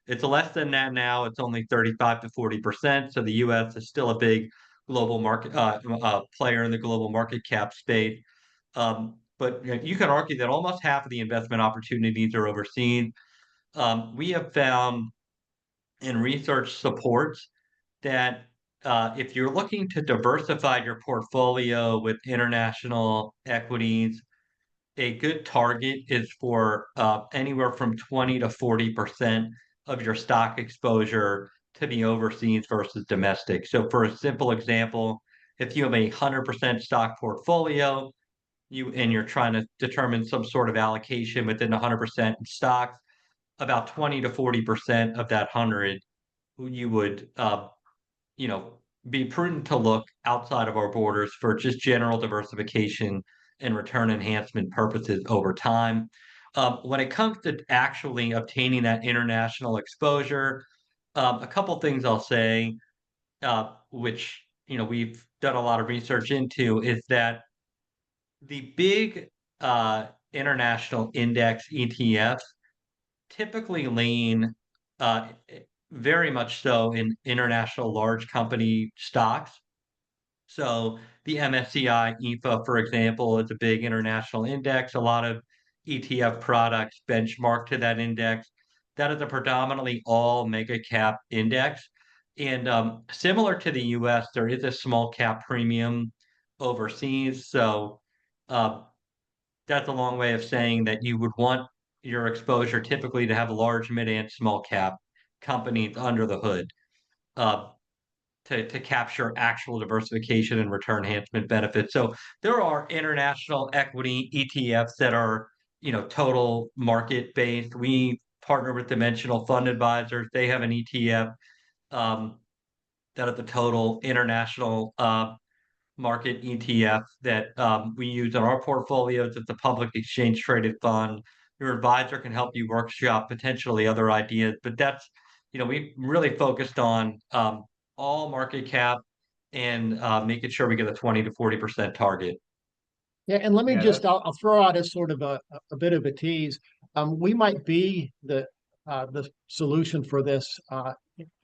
It's less than that now. It's only 35 to 40%. So the US is still a big global market player in the global market cap space. But you can argue that almost half of the investment opportunities are overseas. We have found, and research supports, that if you're looking to diversify your portfolio with international equities, a good target is for anywhere from 20 to 40% of your stock exposure to be overseas versus domestic. So for a simple example, if you have a 100% stock portfolio, you're trying to determine some sort of allocation within 100% in stocks, about 20 to 40% of that 100, you would you know, be prudent to look outside of our borders for just general diversification and return enhancement purposes over time. When it comes to actually obtaining that international exposure, a couple things I'll say, which we've done a lot of research into, is that the big international index ETFs typically lean very much so in international large company stocks. So the MSCI EFA, for example, is a big international index. A lot of ETF products benchmark to that index. That is a predominantly all mega cap index. And similar to the US, there is a small cap premium overseas. So uh, that's a long way of saying that you would want your exposure typically to have large, mid, and small cap companies under the hood uh, to capture actual diversification and return enhancement benefits. So there are international equity ETFs that are, total market based. We partner with Dimensional Fund Advisors. They have an ETF um, that is the total international market ETF that we use in our portfolios. It's a public exchange traded fund. Your advisor can help you workshop potentially other ideas, but we really focused on all market cap and making sure we get a 20 to 40% target. Yeah, and let me Yeah, just, that's I'll throw out as sort of a bit of a tease. We might be the solution for this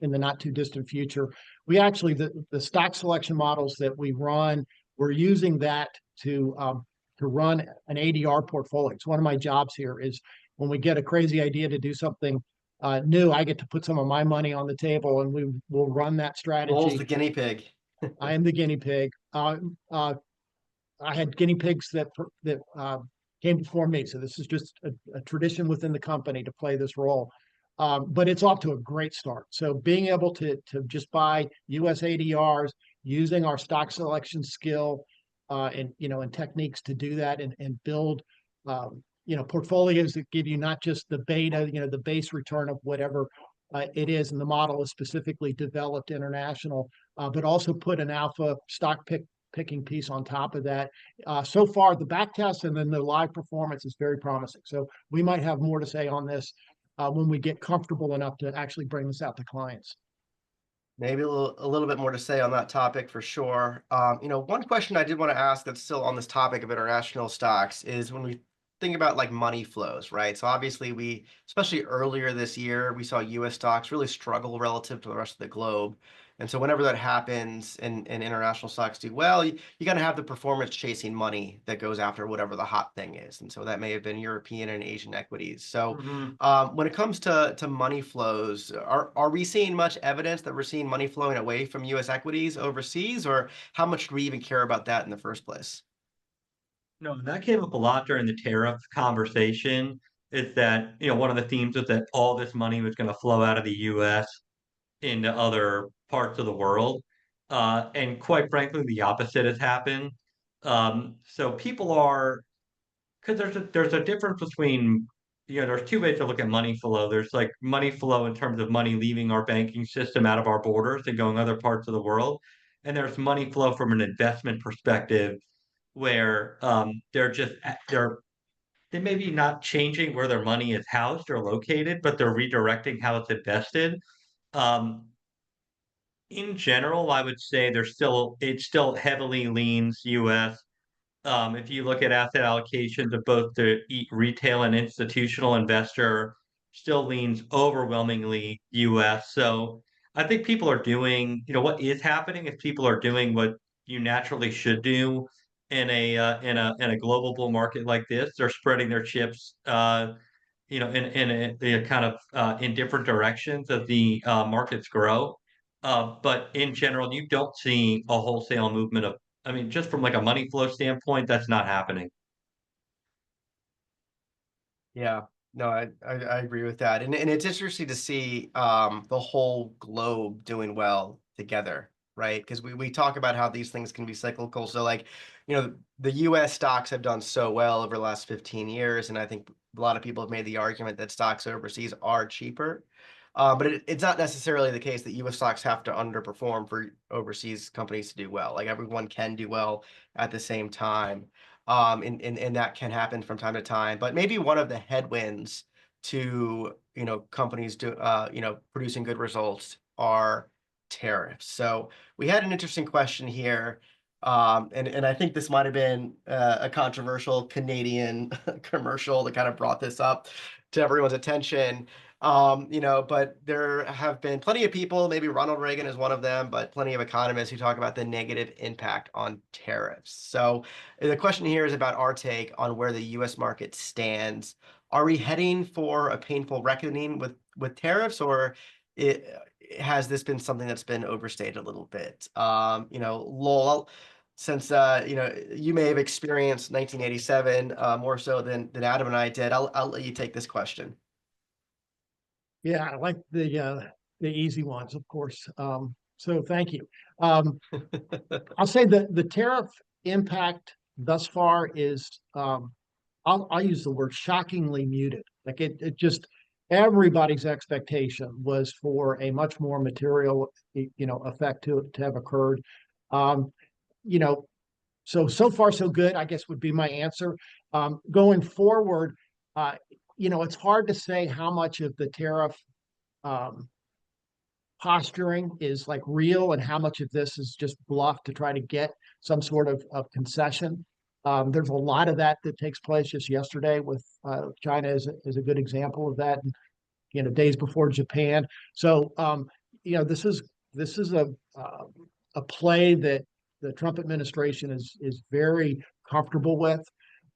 in the not too distant future. We actually, the stock selection models that we run, we're using that to run an ADR portfolio. It's one of my jobs here is when we get a crazy idea to do something new, I get to put some of my money on the table and we will run that Lowell's strategy. the guinea pig. I am the guinea pig. I had guinea pigs that came before me, so this is just a tradition within the company to play this role. But it's off to a great start. So being able to just buy US ADRs using our stock selection skill and techniques to do that and build portfolios that give you not just the beta, the base return of whatever it is, and the model is specifically developed international, but also put an alpha stock picking piece on top of that. So far, the back test and then the live performance is very promising. So we might have more to say on this when we get comfortable enough to actually bring this out to clients. Maybe a little bit more to say on that topic for sure. One question I did want to ask that's still on this topic of international stocks is when we think about like money flows, right? So obviously especially earlier this year, we saw US stocks really struggle relative to the rest of the globe. And so whenever that happens and international stocks do well, you got to have the performance chasing money that goes after whatever the hot thing is. And so that may have been European and Asian equities. So when it comes to money flows, are we seeing much evidence that we're seeing money flowing away from US equities overseas, or how much do we even care about that in the first place? No, that came up a lot during the tariff conversation. Is that, one of the themes was that all this money was going to flow out of the US into other parts of the world. And quite frankly, the opposite has happened. So people are, because there's a difference between, there's two ways to look at money flow. There's like money flow in terms of money leaving our banking system out of our borders and going other parts of the world. And there's money flow from an investment perspective where they may be not changing where their money is housed or located, but they're redirecting how it's invested. Um, in general, I would say it still heavily leans US. If you look at asset allocations of both the retail and institutional investor, still leans overwhelmingly US. So I think people are doing, what is happening is people are doing what you naturally should do in a global bull market like this. They're spreading their chips, in a kind of in different directions as the markets grow. But in general, you don't see a wholesale movement of, I mean, just from like a money flow standpoint, that's not happening. Yeah, no, I agree with that. And it's interesting to see the whole globe doing well together, right? Because we talk about how these things can be cyclical. So like, the US stocks have done so well over the last 15 years, and I think a lot of people have made the argument that stocks overseas are cheaper. But it's not necessarily the case that US stocks have to underperform for overseas companies to do well. Like everyone can do well at the same time. And that can happen from time to time. But maybe one of the headwinds to companies producing good results are tariffs. So we had an interesting question here, and I think this might have been a controversial Canadian commercial that kind of brought this up to everyone's attention. But there have been plenty of people, maybe Ronald Reagan is one of them, but plenty of economists who talk about the negative impact on tariffs. So the question here is about our take on where the U.S. market stands. Are we heading for a painful reckoning with tariffs, or has this been something that's been overstated a little bit? Lowell, since you may have experienced 1987 more so than Adam and I did, I'll let you take this question. Yeah, I like the easy ones, of course. So thank you. I'll say that the tariff impact thus far is, I'll use the word shockingly muted. Like it just everybody's expectation was for a much more material, effect to have occurred. Um, you know, so far so good, I guess would be my answer. Going forward, it's hard to say how much of the tariff um, posturing is like real and how much of this is just bluff to try to get some sort of concession. There's a lot of that takes place. Just yesterday with China is a good example of that. And, days before Japan. So this is a play that the Trump administration is very comfortable with.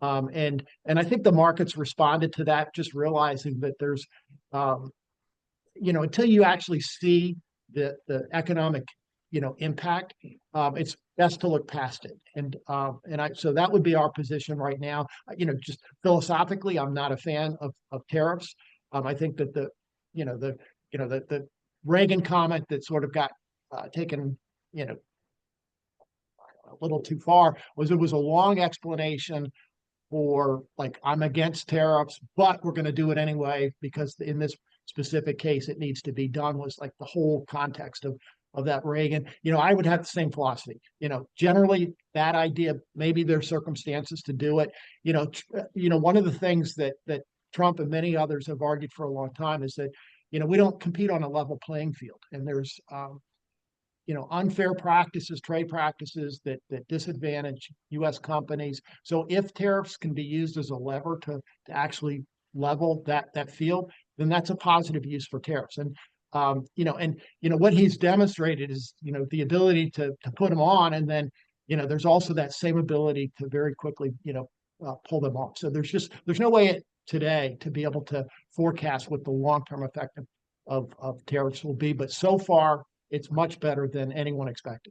And I think the markets responded to that, just realizing that there's um, until you actually see the economic, impact, it's best to look past it. So that would be our position right now. Just philosophically, I'm not a fan of tariffs. I think that the Reagan comment that sort of got taken, a little too far was it was a long explanation for like I'm against tariffs, but we're going to do it anyway because in this specific case it needs to be done was like the whole context of that Reagan. I would have the same philosophy. Generally that idea, maybe there's circumstances to do it. One of the things that Trump and many others have argued for a long time is that we don't compete on a level playing field, and there's unfair practices, trade practices that disadvantage U.S. companies. So if tariffs can be used as a lever to actually level that field, then that's a positive use for tariffs. And what he's demonstrated is the ability to put them on, and then there's also that same ability to very quickly pull them off. So there's no way today to be able to forecast what the long-term effect of tariffs will be. But so far, it's much better than anyone expected.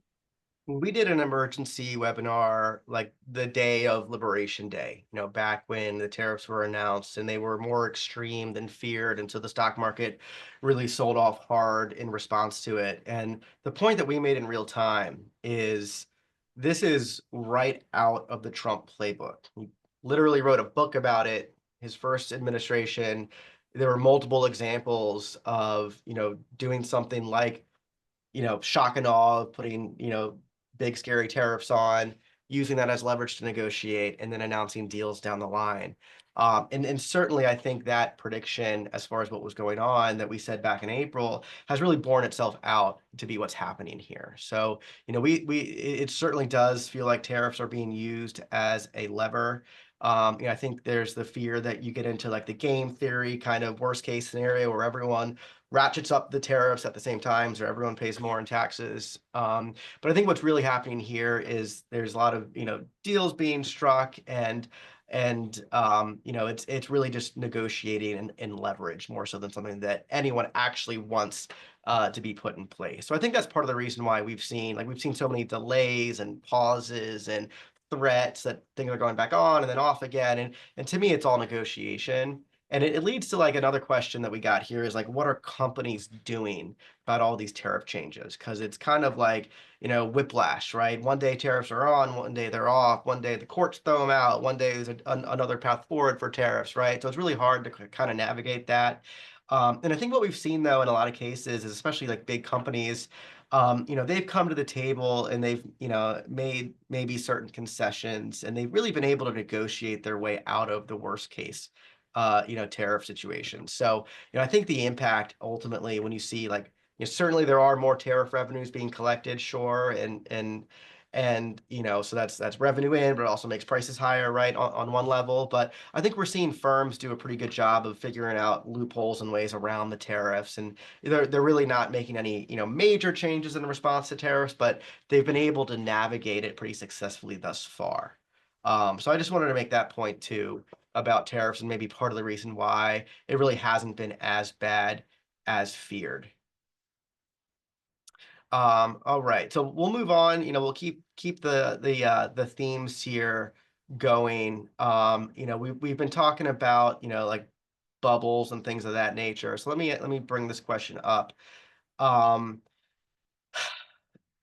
We did an emergency webinar like the day of Liberation Day, back when the tariffs were announced, and they were more extreme than feared. And so the stock market really sold off hard in response to it. And the point that we made in real time is this is right out of the Trump playbook. He literally wrote a book about it, his first administration. There were multiple examples of, doing something like shock and awe, putting, big scary tariffs on, using that as leverage to negotiate, and then announcing deals down the line. And certainly I think that prediction, as far as what was going on that we said back in April, has really borne itself out to be what's happening here. So, it certainly does feel like tariffs are being used as a lever. I think there's the fear that you get into like the game theory kind of worst case scenario where everyone ratchets up the tariffs at the same time, so everyone pays more in taxes. But I think what's really happening here is there's a lot of deals being struck, and And you know, it's really just negotiating and leverage more so than something that anyone actually wants to be put in place. So I think that's part of the reason why we've seen so many delays and pauses and threats that things are going back on and then off again. And to me, it's all negotiation. And it leads to like another question that we got here is like, what are companies doing about all these tariff changes? Because it's kind of like, you know, whiplash, right? One day tariffs are on, one day they're off, one day the courts throw them out, one day there's another path forward for tariffs, right? So it's really hard to kind of navigate that. And I think what we've seen though in a lot of cases is especially like big companies, you know, they've come to the table and they've, you know, made maybe certain concessions and they've really been able to negotiate their way out of the worst case, you know, tariff situation. So, you know, I think the impact ultimately when you see like, you know, certainly there are more tariff revenues being collected, sure, and you know, so that's revenue in, but it also makes prices higher, right, on one level. But I think we're seeing firms do a pretty good job of figuring out loopholes and ways around the tariffs, and they're really not making any, you know, major changes in response to tariffs, but they've been able to navigate it pretty successfully thus far. So I just wanted to make that point too about tariffs and maybe part of the reason why it really hasn't been as bad as feared. All right, so we'll move on. You know, we'll keep the themes here going. You know, we've been talking about, you know, like bubbles and things of that nature. So let me bring this question up. Um,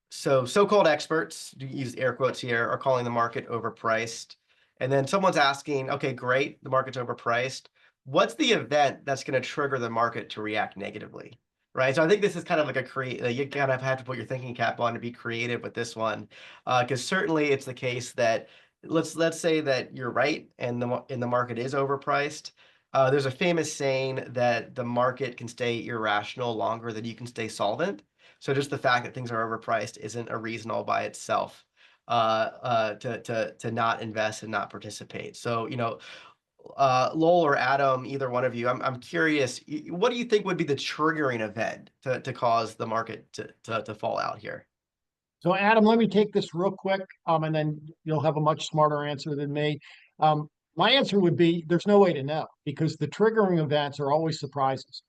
so so-called experts, use air quotes here, are calling the market overpriced. And then someone's asking, okay, great, the market's overpriced. What's the event that's going to trigger the market to react negatively? Right. So I think this is kind of like you kind of have to put your thinking cap on to be creative with this one. Because certainly it's the case that let's say that you're right and the market is overpriced. There's a famous saying that the market can stay irrational longer than you can stay solvent. So just the fact that things are overpriced isn't a reason all by itself to not invest and not participate. So, you know, Lowell or Adam, either one of you, I'm curious, what do you think would be the triggering event to cause the market to fall out here? So Adam, let me take this real quick, and then you'll have a much smarter answer than me. My answer would be there's no way to know because the triggering events are always surprises.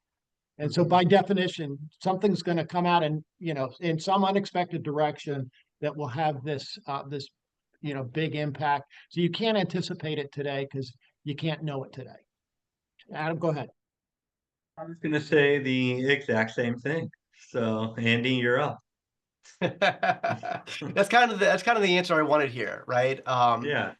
And so by definition, something's going to come out and, you know, in some unexpected direction that will have this, you know, big impact. So you can't anticipate it today because you can't know it today. Adam, go ahead. I was going to say the exact same thing. So, Andy, you're up. That's kind of the answer I wanted here, right? Yeah.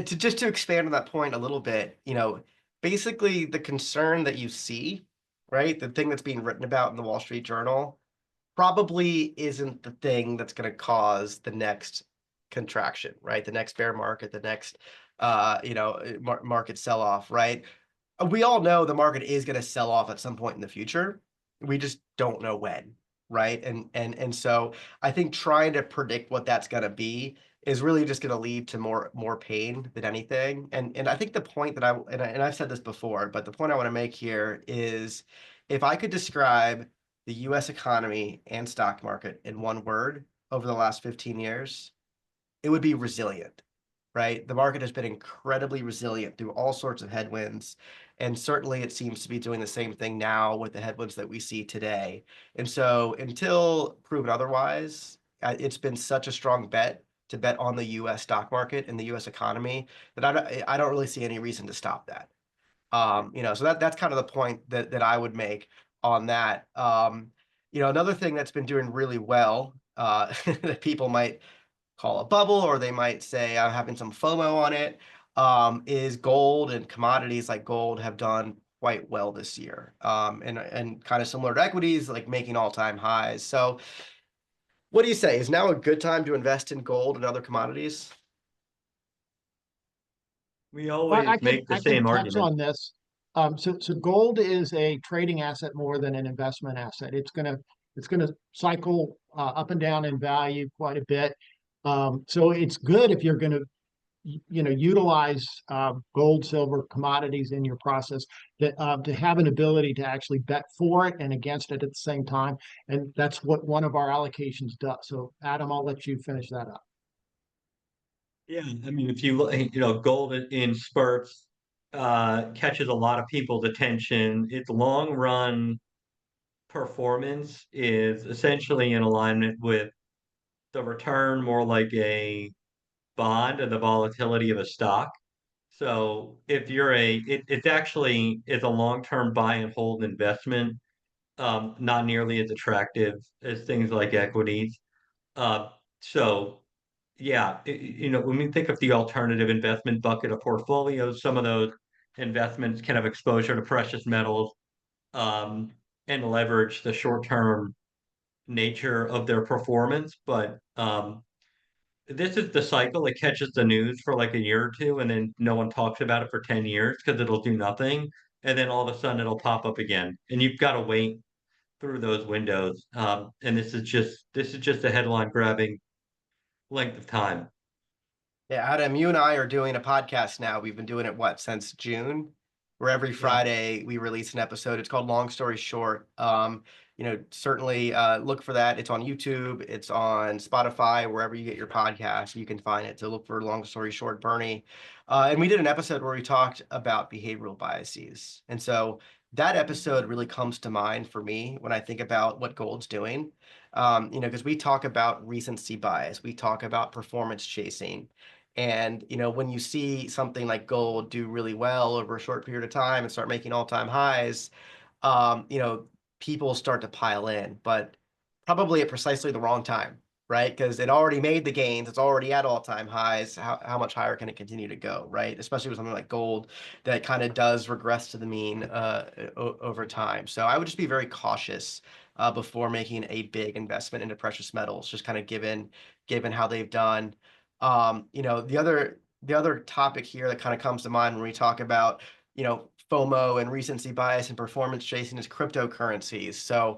Just to expand on that point a little bit, you know, basically the concern that you see, right, the thing that's being written about in the Wall Street Journal, probably isn't the thing that's going to cause the next contraction, right? The next bear market, the next, you know, market sell off, right? We all know the market is going to sell off at some point in the future. We just don't know when, right? And so I think trying to predict what that's going to be is really just going to lead to more pain than anything. And I think the point that and I've said this before, but the point I want to make here is if I could describe the US economy and stock market in one word over the last 15 years, it would be resilient, right? The market has been incredibly resilient through all sorts of headwinds. And certainly it seems to be doing the same thing now with the headwinds that we see today. And so until proven otherwise, it's been such a strong bet to bet on the US stock market and the US economy that I don't really see any reason to stop that. You know, so that's kind of the point that I would make on that. You know, another thing that's been doing really well that people might call a bubble, or they might say I'm having some FOMO on it, is gold, and commodities like gold have done quite well this year. And kind of similar to equities, like making all-time highs. So what do you say? Is now a good time to invest in gold and other commodities? We Well, always make the I can same touch argument. on this. So gold is a trading asset more than an investment asset. It's gonna cycle up and down in value quite a bit. So it's good if you're gonna you know utilize gold, silver, commodities in your process that to have an ability to actually bet for it and against it at the same time. And that's what one of our allocations does. So Adam, I'll let you finish that up. Yeah, I mean, if you look, gold in spurts catches a lot of people's attention. Its long run performance is essentially in alignment with the return, more like a bond and the volatility of a stock. So if you're it actually is a long-term buy and hold investment, not nearly as attractive as things like equities. Uh, so yeah, when we think of the alternative investment bucket of portfolios, some of those investments can have exposure to precious metals, um, and leverage the short-term nature of their performance. But this is the cycle. It catches the news for like a year or two, and then no one talks about it for 10 years because it'll do nothing. And then all of a sudden it'll pop up again. And you've got to wait through those windows. And this is just a headline grabbing length of time. Yeah, Adam, you and I are doing a podcast now. We've been doing it what, since June, where every Yeah. Friday we release an episode. It's called Long Story Short. Certainly look for that. It's on YouTube, it's on Spotify, wherever you get your podcast, you can find it. So look for Long Story Short, Bernie. And we did an episode where we talked about behavioral biases. And so that episode really comes to mind for me when I think about what gold's doing. Because we talk about recency bias, we talk about performance chasing. And, when you see something like gold do really well over a short period of time and start making all-time highs, um, you know, people start to pile in, but probably at precisely the wrong time, right? Because it already made the gains, it's already at all-time highs. How much higher can it continue to go, right? Especially with something like gold that kind of does regress to the mean over time. So I would just be very cautious before making a big investment into precious metals, just kind of given how they've done. The other topic here that kind of comes to mind when we talk about, FOMO and recency bias and performance chasing is cryptocurrencies. So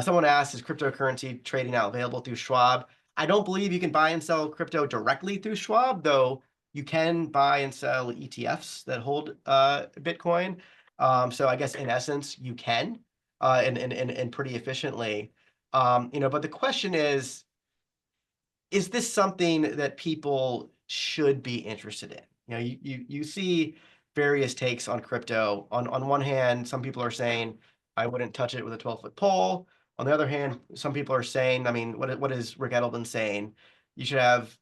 someone asked, is cryptocurrency trading now available through Schwab? I don't believe you can buy and sell crypto directly through Schwab, though you can buy and sell ETFs that hold Bitcoin. So I guess in essence, you can, and pretty efficiently. But the question is this something that people should be interested in? You see various takes on crypto. On one hand, some people are saying I wouldn't touch it with a 12-foot pole. On the other hand, some people are saying, I mean, what is Rick Edelman saying? You should have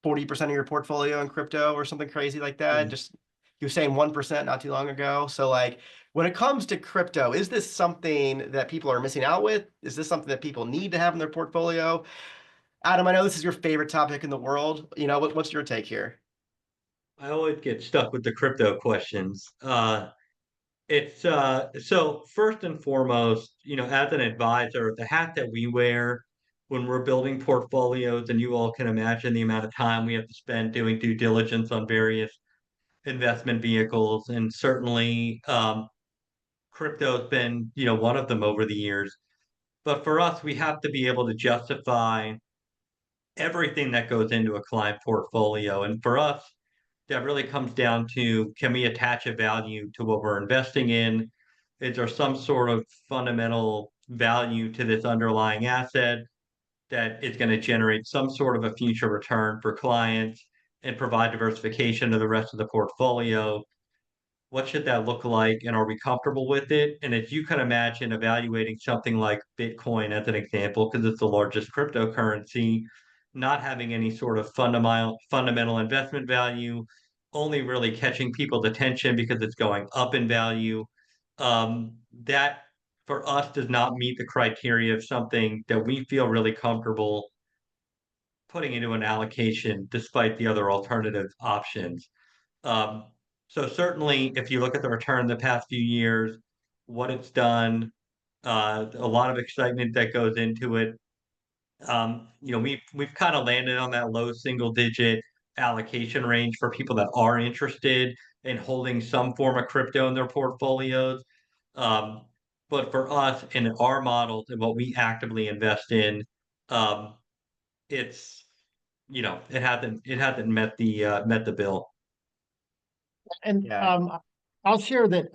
40% of your portfolio in crypto or something crazy like that. Yeah. Just he was saying 1% not too long ago. So like when it comes to crypto, is this something that people are missing out with? Is this something that people need to have in their portfolio? Adam, I know this is your favorite topic in the world. What's your take here? I always get stuck with the crypto questions. It's so first and foremost, as an advisor, the hat that we wear when we're building portfolios, and you all can imagine the amount of time we have to spend doing due diligence on various investment vehicles, and certainly crypto has been, one of them over the years. But for us, we have to be able to justify everything that goes into a client portfolio. And for us, that really comes down to, can we attach a value to what we're investing in? Is there some sort of fundamental value to this underlying asset that is going to generate some sort of a future return for clients and provide diversification to the rest of the portfolio? What should that look like? And are we comfortable with it? And if you can imagine evaluating something like Bitcoin as an example, because it's the largest cryptocurrency, not having any sort of fundamental investment value, only really catching people's attention because it's going up in value. That for us does not meet the criteria of something that we feel really comfortable putting into an allocation despite the other alternative options. Um, so certainly, if you look at the return in the past few years, what it's done, a lot of excitement that goes into it. We've kind of landed on that low single digit allocation range for people that are interested in holding some form of crypto in their portfolios. Um, but for us in our models and what we actively invest in, um, it's it hasn't met the bill. And Yeah. I'll share that.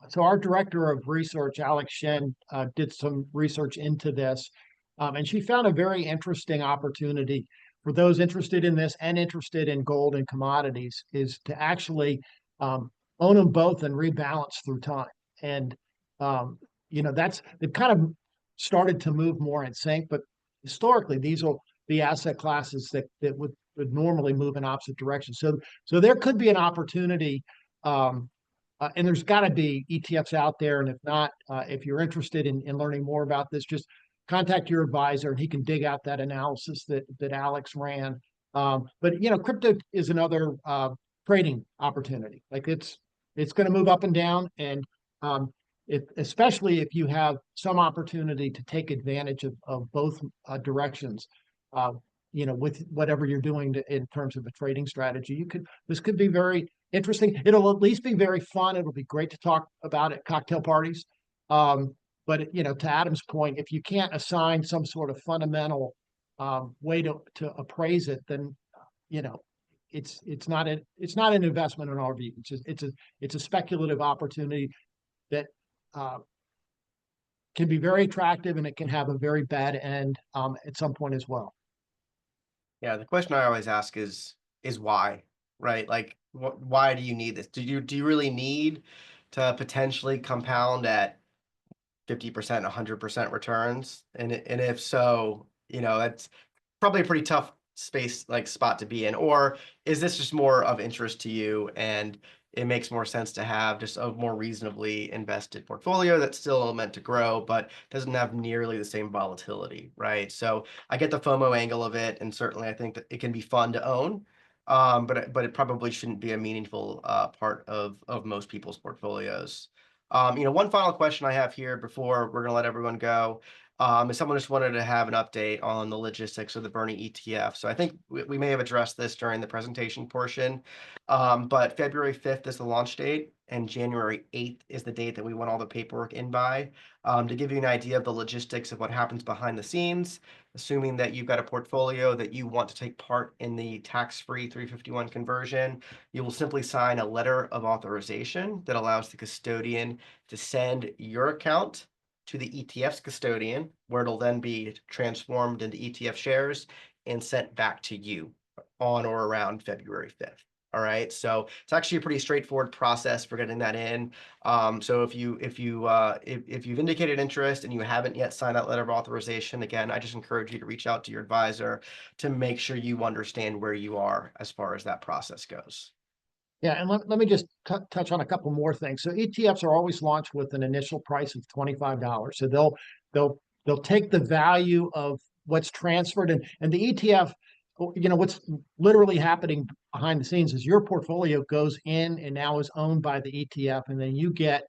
So our director of research, Alex Shen, did some research into this, and she found a very interesting opportunity for those interested in this and interested in gold and commodities is to actually own them both and rebalance through time. And they've kind of started to move more in sync, but historically these will be asset classes that would normally move in opposite directions. So there could be an opportunity, and there's got to be ETFs out there. And if not, if you're interested in learning more about this, just contact your advisor and he can dig out that analysis that Alex ran. But crypto is another trading opportunity. Like it's going to move up and down, and especially if you have some opportunity to take advantage of both directions. With whatever you're doing in terms of a trading strategy, this could be very interesting. It'll at least be very fun. It'll be great to talk about at cocktail parties. But to Adam's point, if you can't assign some sort of fundamental way to appraise it, then it's not an investment in our view. It's a speculative opportunity that can be very attractive, and it can have a very bad end at some point as well. Yeah, the question I always ask is why, right? Like, why do you need this? Do you really need to potentially compound at 50%, 100% returns? And if so, that's probably a pretty tough spot to be in. Or is this just more of interest to you, and it makes more sense to have just a more reasonably invested portfolio that's still meant to grow, but doesn't have nearly the same volatility, right? So I get the FOMO angle of it, and certainly I think that it can be fun to own, but it probably shouldn't be a meaningful part of most people's portfolios. One final question I have here before we're going to let everyone go. If someone just wanted to have an update on the logistics of the Bernie ETF. So I think we may have addressed this during the presentation portion, but February 5th is the launch date, and January 8th is the date that we want all the paperwork in by. To give you an idea of the logistics of what happens behind the scenes, assuming that you've got a portfolio that you want to take part in the tax-free 351 conversion, you will simply sign a letter of authorization that allows the custodian to send your account to the ETF's custodian, where it'll then be transformed into ETF shares and sent back to you on or around February 5th. All right, so it's actually a pretty straightforward process for getting that in. So if you've indicated interest and you haven't yet signed that letter of authorization, again, I just encourage you to reach out to your advisor to make sure you understand where you are as far as that process goes. Yeah, and let me just touch on a couple more things. So ETFs are always launched with an initial price of $25. So they'll take the value of what's transferred, and the ETF, what's literally happening behind the scenes is your portfolio goes in and now is owned by the ETF, and then you get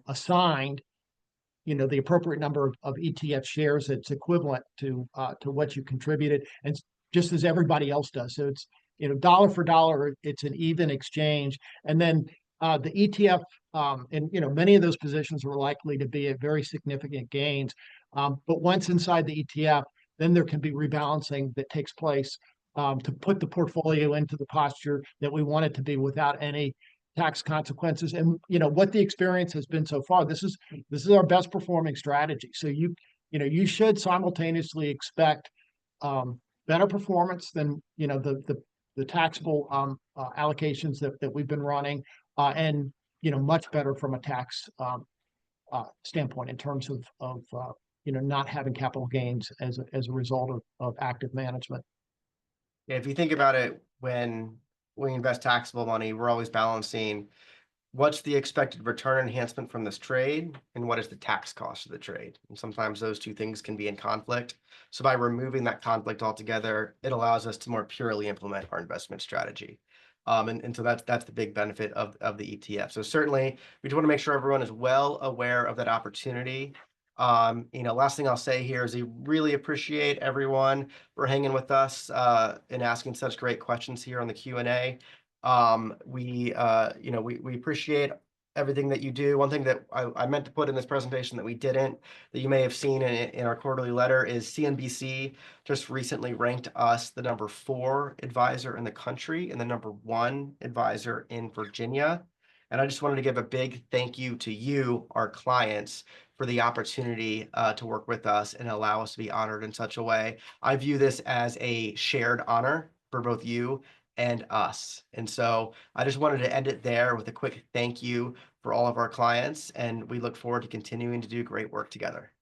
assigned the appropriate number of ETF shares that's equivalent to what you contributed, and just as everybody else does. So it's dollar for dollar, it's an even exchange. And then the ETF, and many of those positions were likely to be at very significant gains. But once inside the ETF, then there can be rebalancing that takes place to put the portfolio into the posture that we want it to be without any tax consequences. And what the experience has been so far, this is our best performing strategy. So you should simultaneously expect better performance than the taxable allocations that we've been running, and much better from a tax standpoint in terms of not having capital gains as a result of active management. Yeah, if you think about it, when we invest taxable money, we're always balancing what's the expected return enhancement from this trade and what is the tax cost of the trade. And sometimes those two things can be in conflict. So by removing that conflict altogether, it allows us to more purely implement our investment strategy. And so that's the big benefit of the ETF. So certainly we just want to make sure everyone is well aware of that opportunity. Last thing I'll say here is I really appreciate everyone for hanging with us and asking such great questions here on the Q&A. We appreciate everything that you do. One thing that I meant to put in this presentation that we didn't, that you may have seen in our quarterly letter, is CNBC just recently ranked us the number 4 advisor in the country and the number 1 advisor in Virginia. And I just wanted to give a big thank you to you, our clients, for the opportunity to work with us and allow us to be honored in such a way. I view this as a shared honor for both you and us. And so I just wanted to end it there with a quick thank you for all of our clients, and we look forward to continuing to do great work together.